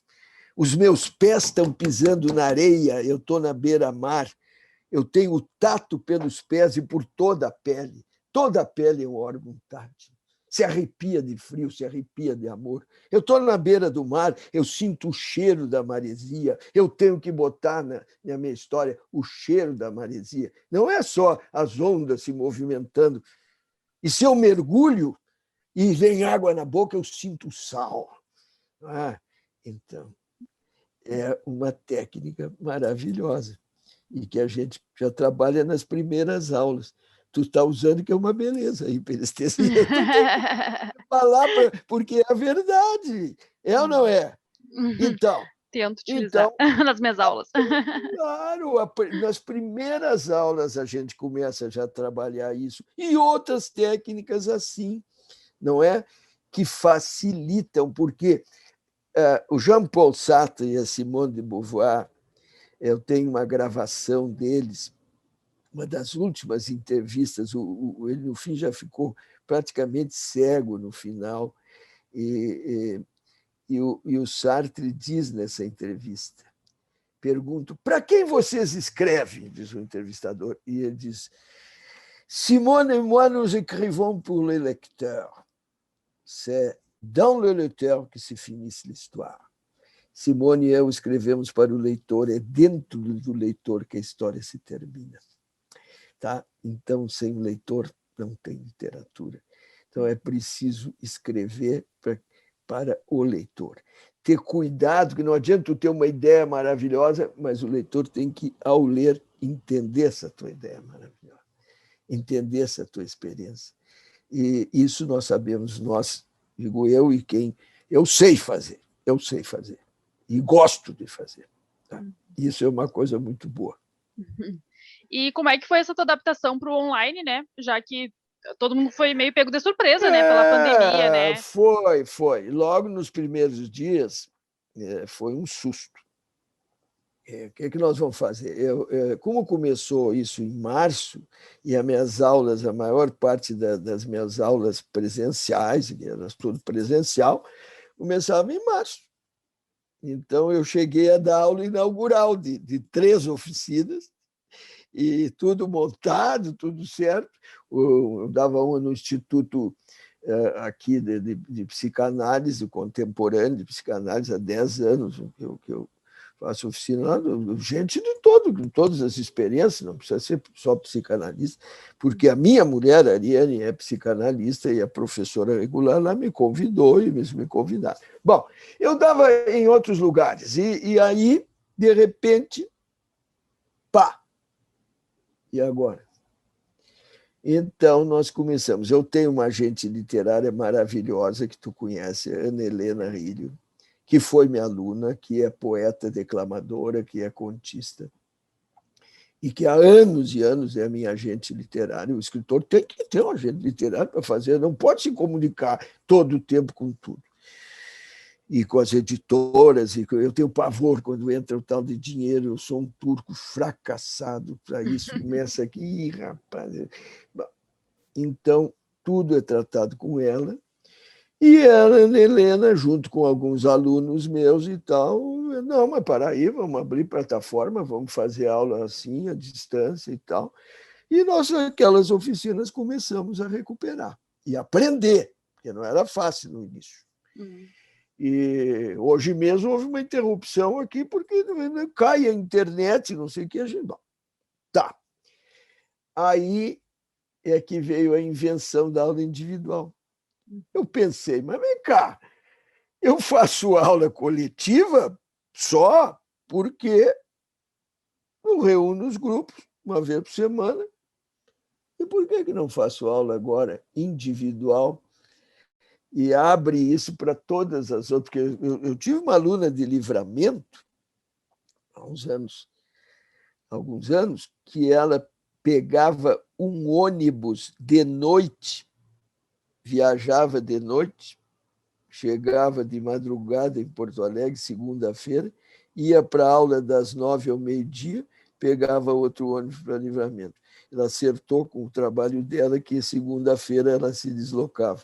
Os meus pés estão pisando na areia, eu estou na beira-mar, eu tenho o tato pelos pés e por toda a pele. Toda a pele é um órgão tátil. Se arrepia de frio, se arrepia de amor. Eu estou na beira do mar, eu sinto o cheiro da maresia, eu tenho que botar na minha história o cheiro da maresia. Não é só as ondas se movimentando. E se eu mergulho e vem água na boca, eu sinto sal. Então, é uma técnica maravilhosa e que a gente já trabalha nas primeiras aulas. Tu está usando, que é uma beleza aí, perestesia. Tu tem que falar, porque é a verdade. É ou não é? Então, tento utilizar nas minhas aulas. Claro, nas primeiras aulas a gente começa já a trabalhar isso. E outras técnicas assim, não é? Que facilitam, porque o Jean-Paul Sartre e a Simone de Beauvoir, eu tenho uma gravação deles, uma das últimas entrevistas, ele no fim já ficou praticamente cego no final, e o Sartre diz nessa entrevista, pergunto, para quem vocês escrevem? Diz o entrevistador, e ele diz, Simone et moi nous écrivons pour les lecteurs. C'est dans le lecteur que se finisse l'histoire. Simone e eu escrevemos para o leitor, é dentro do leitor que a história se termina. Tá? Então, sem o leitor, não tem literatura. Então, é preciso escrever para o leitor. Ter cuidado, que não adianta tu ter uma ideia maravilhosa, mas o leitor tem que, ao ler, entender essa tua ideia maravilhosa, entender essa tua experiência. E isso nós sabemos, digo eu e quem... Eu sei fazer. E gosto de fazer. Tá? Isso é uma coisa muito boa. E como é que foi essa tua adaptação para o online, né? Já que todo mundo foi meio pego de surpresa, né? Pela pandemia, né? Foi. Logo nos primeiros dias, foi um susto. O que nós vamos fazer? Como começou isso em março, e as minhas aulas, a maior parte das minhas aulas presenciais, era tudo presencial, começava em março. Então, eu cheguei a dar aula inaugural de 3 oficinas, e tudo montado, tudo certo. Eu dava uma no Instituto aqui de Psicanálise Contemporânea, de Psicanálise há 10 anos, que eu faço oficina lá, gente de todas as experiências, não precisa ser só psicanalista, porque a minha mulher, a Ariane, é psicanalista e é professora regular, lá me convidou e eles me convidaram. Bom, eu dava em outros lugares, e aí, de repente, pá! E agora? Então, nós começamos. Eu tenho uma agente literária maravilhosa que tu conhece, Ana Helena Rilho, que foi minha aluna, que é poeta declamadora, que é contista, e que há anos e anos é minha agente literária. O escritor tem que ter um agente literário para fazer, não pode se comunicar todo o tempo com tudo. E com as editoras, e eu tenho pavor quando entra o tal de dinheiro, eu sou um turco fracassado para isso, começa aqui, rapaz. Então, tudo é tratado com ela, e ela, Helena, junto com alguns alunos meus e tal, não, mas para aí, vamos abrir plataforma, vamos fazer aula assim, à distância e tal. E nós, aquelas oficinas, começamos a recuperar e aprender, porque não era fácil no início. E hoje mesmo houve uma interrupção aqui, porque cai a internet, não sei o que, a gente... Bom, tá. Aí é que veio a invenção da aula individual. Eu pensei, mas vem cá, eu faço aula coletiva só porque eu reúno os grupos uma vez por semana. E por que não faço aula agora individual e abre isso para todas as outras? Porque eu tive uma aluna de Livramento há alguns anos, que ela pegava um ônibus de noite, viajava de noite, chegava de madrugada em Porto Alegre, segunda-feira, ia para a aula das 9 ao meio-dia, pegava outro ônibus para Livramento. Ela acertou com o trabalho dela que segunda-feira ela se deslocava.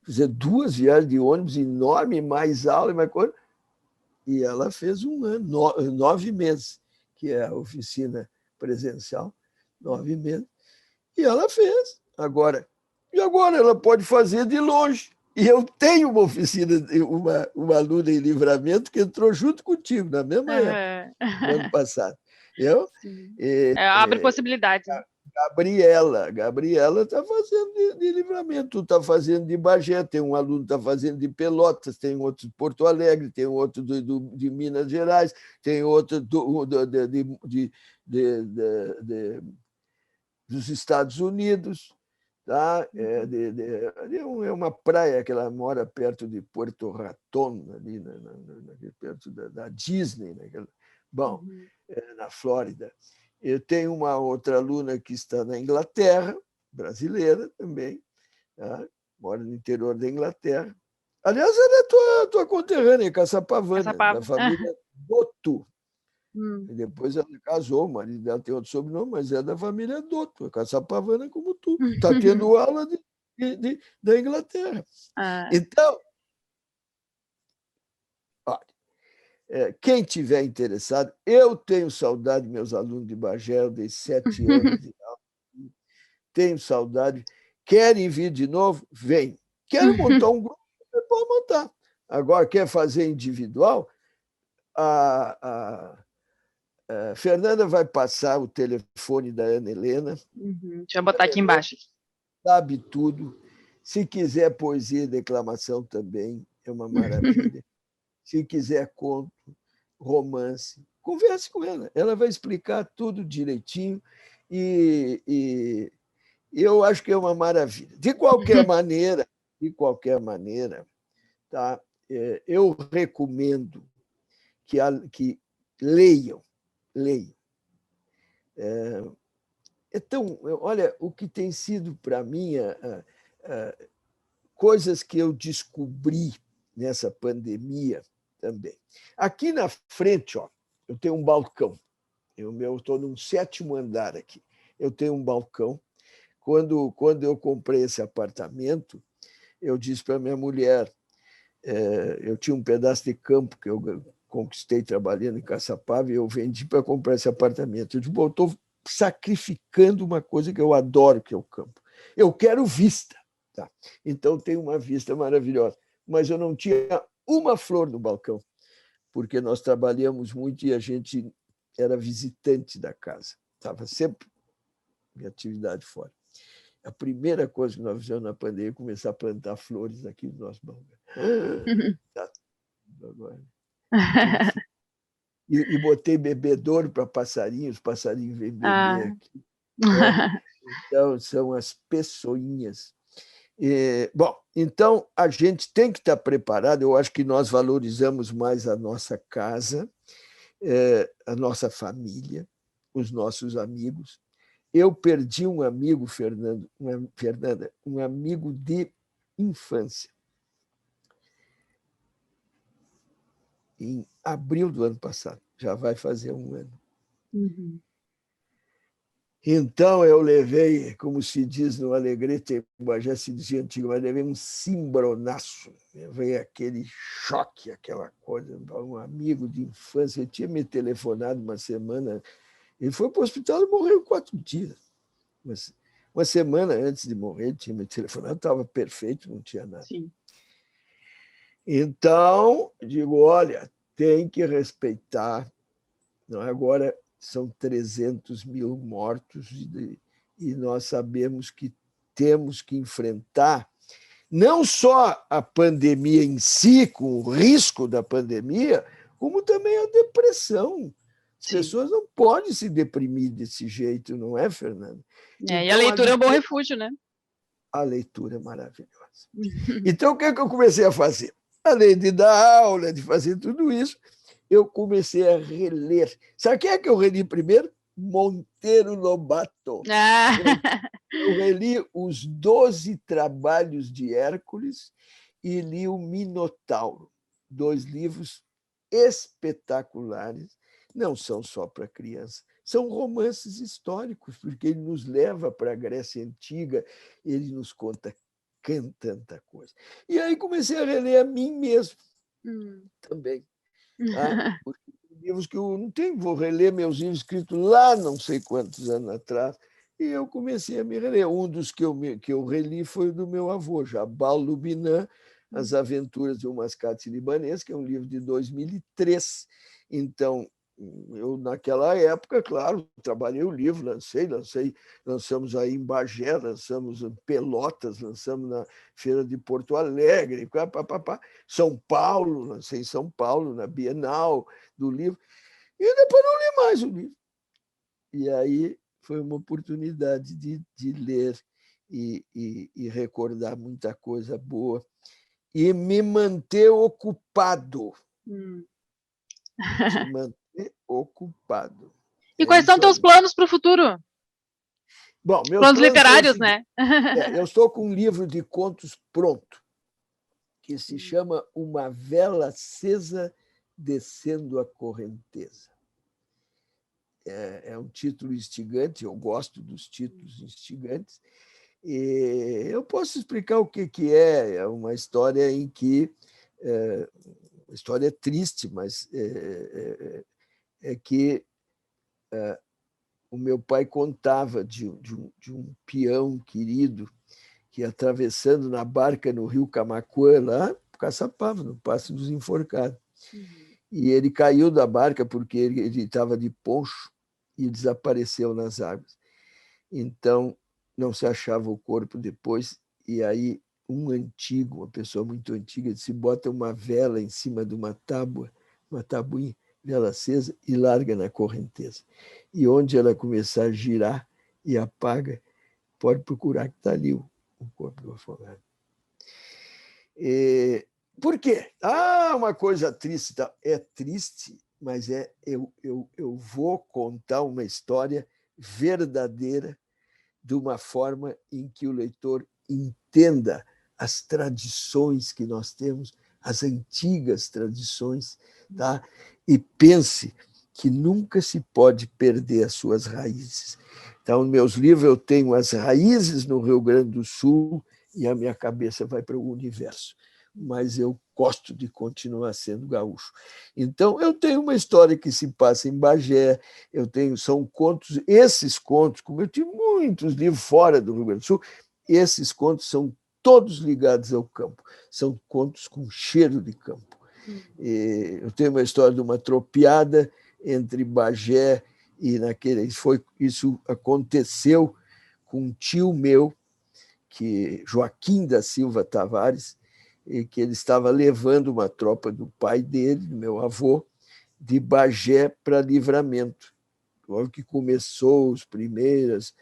Quer dizer, 2 viagens de ônibus enorme, mais aula, mais coisa. E ela fez 1 ano, 9 meses, que é a oficina presencial, 9 meses. E ela fez. E agora ela pode fazer de longe. E eu tenho uma oficina, uma aluna em Livramento que entrou junto contigo, na mesma época, no ano passado. Eu, Sim. e, Abre possibilidades. Né? Gabriela está fazendo de Livramento, tu está fazendo de Bagé, tem um aluno que está fazendo de Pelotas, tem outro de Porto Alegre, tem outro de Minas Gerais, tem outro dos Estados Unidos. Tá? É uma praia que ela mora perto de Puerto Raton, ali perto da Disney. Bom, na Flórida. Eu tenho uma outra aluna que está na Inglaterra, brasileira também, tá? Mora no interior da Inglaterra. Aliás, ela é tua conterrânea, Caçapavana, da família Dotto. Depois ela casou, o marido dela tem outro sobrenome, mas é da família Dotto, Caçapavana como tu. Está tendo aula da Inglaterra. Então, olha, quem tiver interessado, eu tenho saudade de meus alunos de Bagé, eu dei 7 anos de aula, tenho saudade. Querem vir de novo? Vem. Querem montar um grupo? Pode montar. Agora, quer fazer individual? A Fernanda vai passar o telefone da Ana Helena. Deixa eu botar aqui embaixo. Sabe tudo. Se quiser poesia e declamação também, é uma maravilha. Se quiser conto, romance, converse com ela. Ela vai explicar tudo direitinho e eu acho que é uma maravilha. De qualquer maneira, tá? Eu recomendo que leiam. Então, olha, o que tem sido para mim coisas que eu descobri nessa pandemia também. Aqui na frente, ó, eu tenho um balcão. Eu estou num 7º andar aqui. Eu tenho um balcão. Quando eu comprei esse apartamento, eu disse para minha mulher, eu tinha um pedaço de campo que eu conquistei trabalhando em Caçapava e eu vendi para comprar esse apartamento. Eu disse, bom, eu estou sacrificando uma coisa que eu adoro, que é o campo. Eu quero vista. Tá? Então, tem uma vista maravilhosa. Mas eu não tinha uma flor no balcão, porque nós trabalhamos muito e a gente era visitante da casa. Estava sempre em atividade fora. A primeira coisa que nós fizemos na pandemia é começar a plantar flores aqui no nosso balcão. Tá. Agora. E botei bebedouro para passarinhos, os passarinhos vêm beber aqui. Então, são as pessoinhas. Bom, então a gente tem que estar preparado. Eu acho que nós valorizamos mais a nossa casa, a nossa família, os nossos amigos. Eu perdi um amigo, Fernanda, um amigo de infância. Em abril do ano passado, já vai fazer 1 ano. Então, eu levei, como se diz no Alegrete, já se dizia antigo, mas levei um cimbronaço, levei aquele choque, aquela coisa. Um amigo de infância, ele tinha me telefonado uma semana, ele foi para o hospital e morreu em 4 dias. Mas uma semana antes de morrer, ele tinha me telefonado, estava perfeito, não tinha nada. Sim. Então, digo, olha, tem que respeitar. Não, agora são 300 mil mortos e nós sabemos que temos que enfrentar não só a pandemia em si, com o risco da pandemia, como também a depressão. As pessoas não podem se deprimir desse jeito, não é, Fernanda? Então, e a leitura é um bom refúgio, né? A leitura é maravilhosa. Então, o que eu comecei a fazer? Além de dar aula, de fazer tudo isso, eu comecei a reler. Sabe quem é que eu reli primeiro? Monteiro Lobato. Eu reli os 12 trabalhos de Hércules e li o Minotauro, 2 livros espetaculares. não são só para criança, são romances históricos, porque ele nos leva para a Grécia Antiga, ele nos conta tanta coisa. E aí comecei a reler a mim mesmo também. Tá? Livros que eu não tenho, vou reler meus livros escritos lá não sei quantos anos atrás, e eu comecei a me reler. Um dos que eu reli foi o do meu avô, Jabal Lubinan, As Aventuras de um Mascate Libanês, que é um livro de 2003. Então, eu, naquela época, claro, trabalhei o livro, lançamos aí em Bagé, lançamos em Pelotas, lançamos na Feira de Porto Alegre, São Paulo, lancei em São Paulo, na Bienal do livro, e depois não li mais o livro. E aí foi uma oportunidade de ler e recordar muita coisa boa e me manter ocupado. Se manter ocupado. E quais são teus planos para o futuro? Bom, meus planos literários, né? Eu estou com um livro de contos pronto, que se chama Uma Vela Acesa Descendo a Correnteza. É um título instigante, eu gosto dos títulos instigantes. E eu posso explicar o que é. É uma história em que... uma história triste, mas é que o meu pai contava de um peão querido que, atravessando na barca no rio Camaquã, lá, Caçapava, no Passo dos Enforcados. E ele caiu da barca porque ele estava de poncho e desapareceu nas águas. Então, não se achava o corpo depois, e aí uma pessoa muito antiga, disse: bota uma vela em cima de uma tábua, uma tabuinha, vela acesa, e larga na correnteza. E onde ela começar a girar e apaga, pode procurar que está ali o corpo do afogado. Por quê? Uma coisa triste. É triste, mas eu vou contar uma história verdadeira de uma forma em que o leitor entenda as tradições que nós temos, as antigas tradições, tá? E pense que nunca se pode perder as suas raízes. Então, nos meus livros, eu tenho as raízes no Rio Grande do Sul e a minha cabeça vai para o universo. Mas eu gosto de continuar sendo gaúcho. Então, eu tenho uma história que se passa em Bagé, são contos, esses contos, como eu tive muitos livros fora do Rio Grande do Sul, esses contos são todos ligados ao campo, são contos com cheiro de campo. Eu tenho uma história de uma tropiada entre Bagé e isso aconteceu com um tio meu, Joaquim da Silva Tavares, e que ele estava levando uma tropa do pai dele, do meu avô, de Bagé para Livramento. Logo que começou os primeiros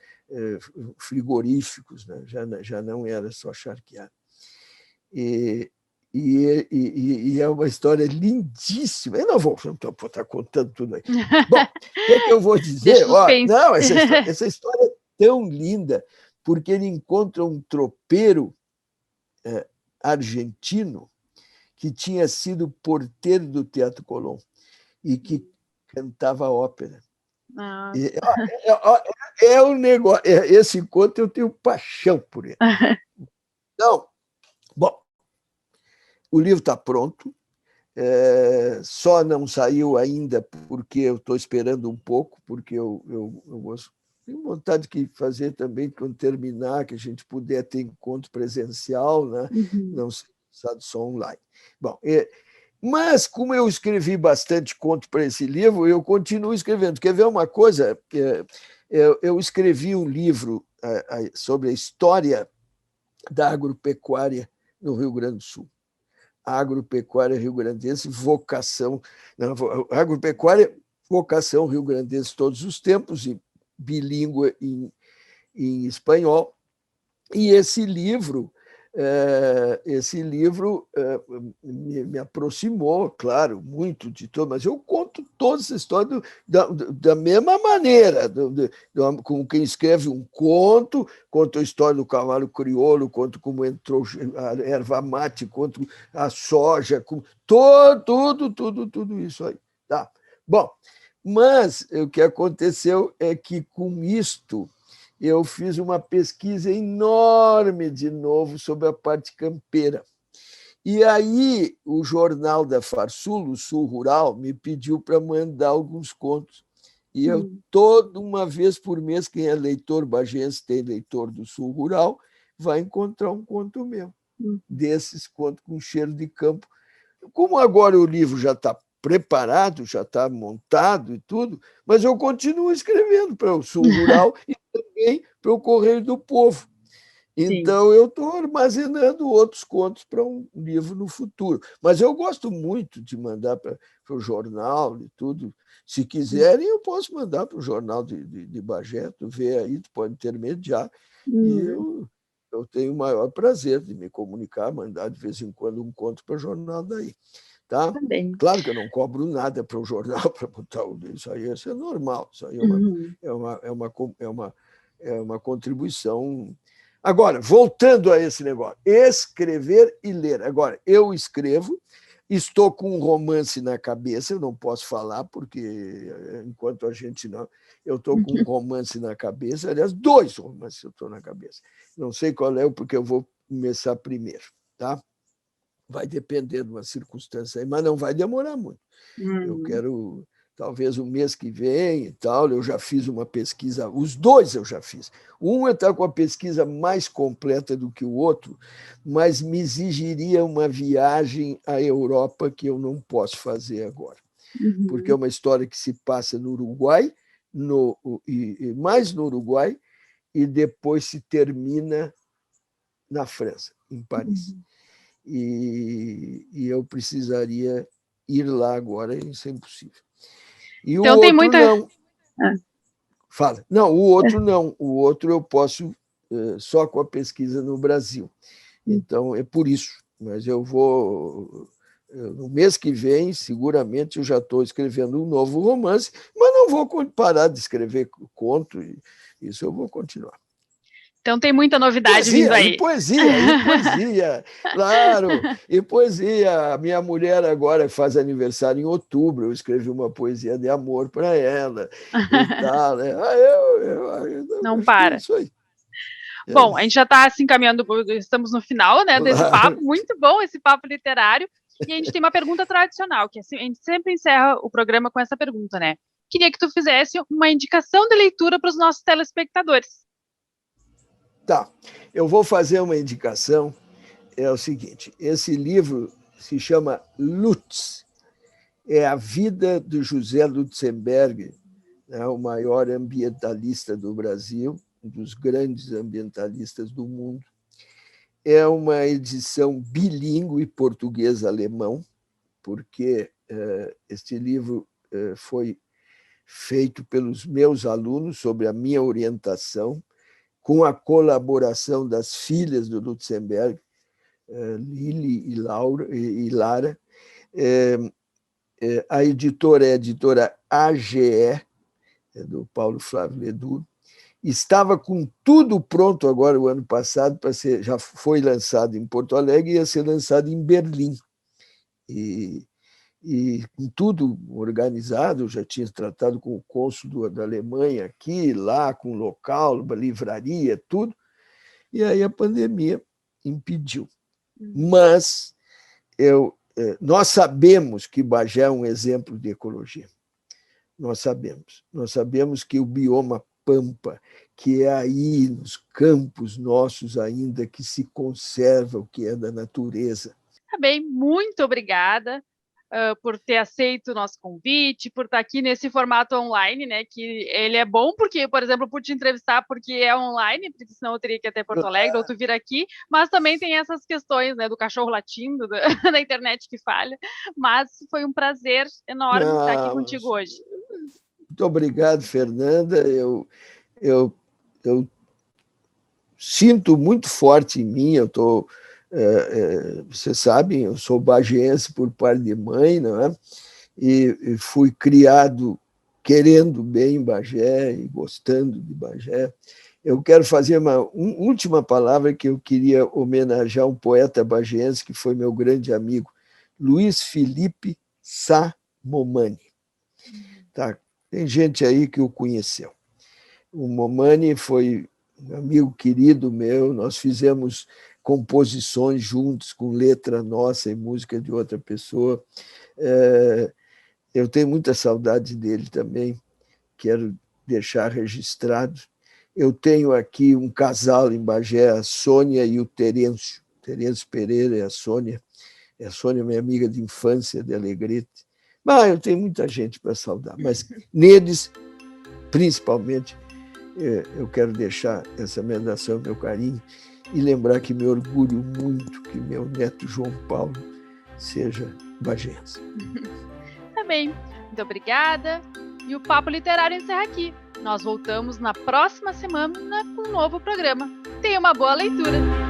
frigoríficos, né? Já não era só charqueado. E é uma história lindíssima. Eu não vou estar contando tudo aí. Bom, o que eu vou dizer? Não, essa história é tão linda, porque ele encontra um tropeiro argentino que tinha sido porteiro do Teatro Colón e que cantava ópera. É um negócio. Esse conto eu tenho paixão por ele. Então, bom, o livro está pronto, só não saiu ainda porque eu estou esperando um pouco, porque eu tenho vontade de fazer também, quando terminar, que a gente puder ter encontro presencial, né? Não ser só online. Bom, mas, como eu escrevi bastante conto para esse livro, eu continuo escrevendo. Quer ver uma coisa? Eu escrevi um livro sobre a história da agropecuária no Rio Grande do Sul. Agropecuária rio-grandense, vocação... Agropecuária, vocação rio-grandense todos os tempos, e bilíngue em espanhol. E esse livro me aproximou, claro, muito de todo, mas eu conto toda essa história da mesma maneira, com quem escreve um conto, conta a história do cavalo crioulo, conto como entrou a erva mate, conto a soja, tudo isso aí. Tá? Bom, Mas o que aconteceu é que, com isto, eu fiz uma pesquisa enorme de novo sobre a parte campeira. E aí o jornal da Farsul, o Sul Rural, me pediu para mandar alguns contos. E eu, toda uma vez por mês, quem é leitor bagiense, tem leitor do Sul Rural, vai encontrar um conto meu, desses contos com cheiro de campo. Como agora o livro já está preparado, já está montado e tudo, mas eu continuo escrevendo para o Sul Rural e também para o Correio do Povo. Então, eu estou armazenando outros contos para um livro no futuro. Mas eu gosto muito de mandar para o jornal e tudo. Se quiserem, eu posso mandar para o jornal de Bagé, tu vê aí, tu pode intermediar. E eu tenho o maior prazer de me comunicar, mandar de vez em quando um conto para o jornal daí. Tá? Claro que eu não cobro nada para o jornal para botar isso aí, isso é normal, isso aí é uma contribuição. Agora, voltando a esse negócio, escrever e ler. Agora, eu escrevo, estou com um romance na cabeça, eu não posso falar, porque enquanto a gente não. Eu estou com um romance na cabeça, aliás, 2 romances eu estou na cabeça. Não sei qual é, porque eu vou começar primeiro, tá? Vai depender de uma circunstância aí, mas não vai demorar muito. Eu quero, talvez, o mês que vem e tal, eu já fiz uma pesquisa, os 2 eu já fiz. Um está com a pesquisa mais completa do que o outro, mas me exigiria uma viagem à Europa que eu não posso fazer agora. Porque é uma história que se passa no Uruguai, mais no Uruguai, e depois se termina na França, em Paris. E eu precisaria ir lá agora, isso é impossível. E então, o outro tem muita... não. Fala. Não, o outro não. O outro eu posso só com a pesquisa no Brasil. Então, é por isso. Mas eu vou... No mês que vem, seguramente, eu já estou escrevendo um novo romance, mas não vou parar de escrever conto, e isso eu vou continuar. Então tem muita novidade vindo aí. E poesia, claro, e poesia. A minha mulher agora faz aniversário em outubro, eu escrevi uma poesia de amor para ela e tal. Né? Não para. É isso aí. Bom, a gente já está se encaminhando, estamos no final, né, desse papo, muito bom esse papo literário, e a gente tem uma pergunta tradicional, que assim, a gente sempre encerra o programa com essa pergunta, né? Queria que tu fizesse uma indicação de leitura para os nossos telespectadores. Tá, eu vou fazer uma indicação, é o seguinte, esse livro se chama Lutz, é a vida do José Lutzenberger, né, o maior ambientalista do Brasil, um dos grandes ambientalistas do mundo. É uma edição bilíngue, português-alemão, porque este livro foi feito pelos meus alunos, sob a minha orientação, com a colaboração das filhas do Lutzenberg, Lili e Lara. A editora é a editora AGE, do Paulo Flávio Ledur. Estava com tudo pronto agora, o ano passado, para ser, já foi lançado em Porto Alegre e ia ser lançado em Berlim. E com tudo organizado, eu já tinha tratado com o cônsul da Alemanha aqui, lá, com o local, livraria, tudo. E aí a pandemia impediu. Mas nós sabemos que Bagé é um exemplo de ecologia. Nós sabemos que o bioma Pampa, que é aí nos campos nossos ainda que se conserva o que é da natureza. Tá bem, muito obrigada por ter aceito o nosso convite, por estar aqui nesse formato online, né, que ele é bom porque, por exemplo, por te entrevistar porque é online, porque senão eu teria que ir até Porto Alegre ou tu vir aqui, mas também tem essas questões, né, do cachorro latindo, da internet que falha, mas foi um prazer enorme estar aqui contigo hoje. Muito obrigado, Fernanda. Eu sinto muito forte em mim, vocês sabem, eu sou bagiense por parte de mãe, não é? E fui criado querendo bem Bagé e gostando de Bagé. Eu quero fazer uma última palavra que eu queria homenagear um poeta bagiense que foi meu grande amigo, Luiz Felipe Sá Momani. Tá? Tem gente aí que o conheceu. O Momani foi um amigo querido meu, nós fizemos composições juntos, com letra nossa e música de outra pessoa. Eu tenho muita saudade dele também, quero deixar registrado. Eu tenho aqui um casal em Bagé, a Sônia e o Terêncio. Terêncio Pereira e a Sônia. A Sônia é minha amiga de infância, de Alegrete. Mas eu tenho muita gente para saudar. Mas neles, principalmente, eu quero deixar essa mendação, meu carinho, e lembrar que me orgulho muito que meu neto João Paulo seja bagense. Tá bem. Muito obrigada. E o Papo Literário encerra aqui. Nós voltamos na próxima semana com um novo programa. Tenha uma boa leitura!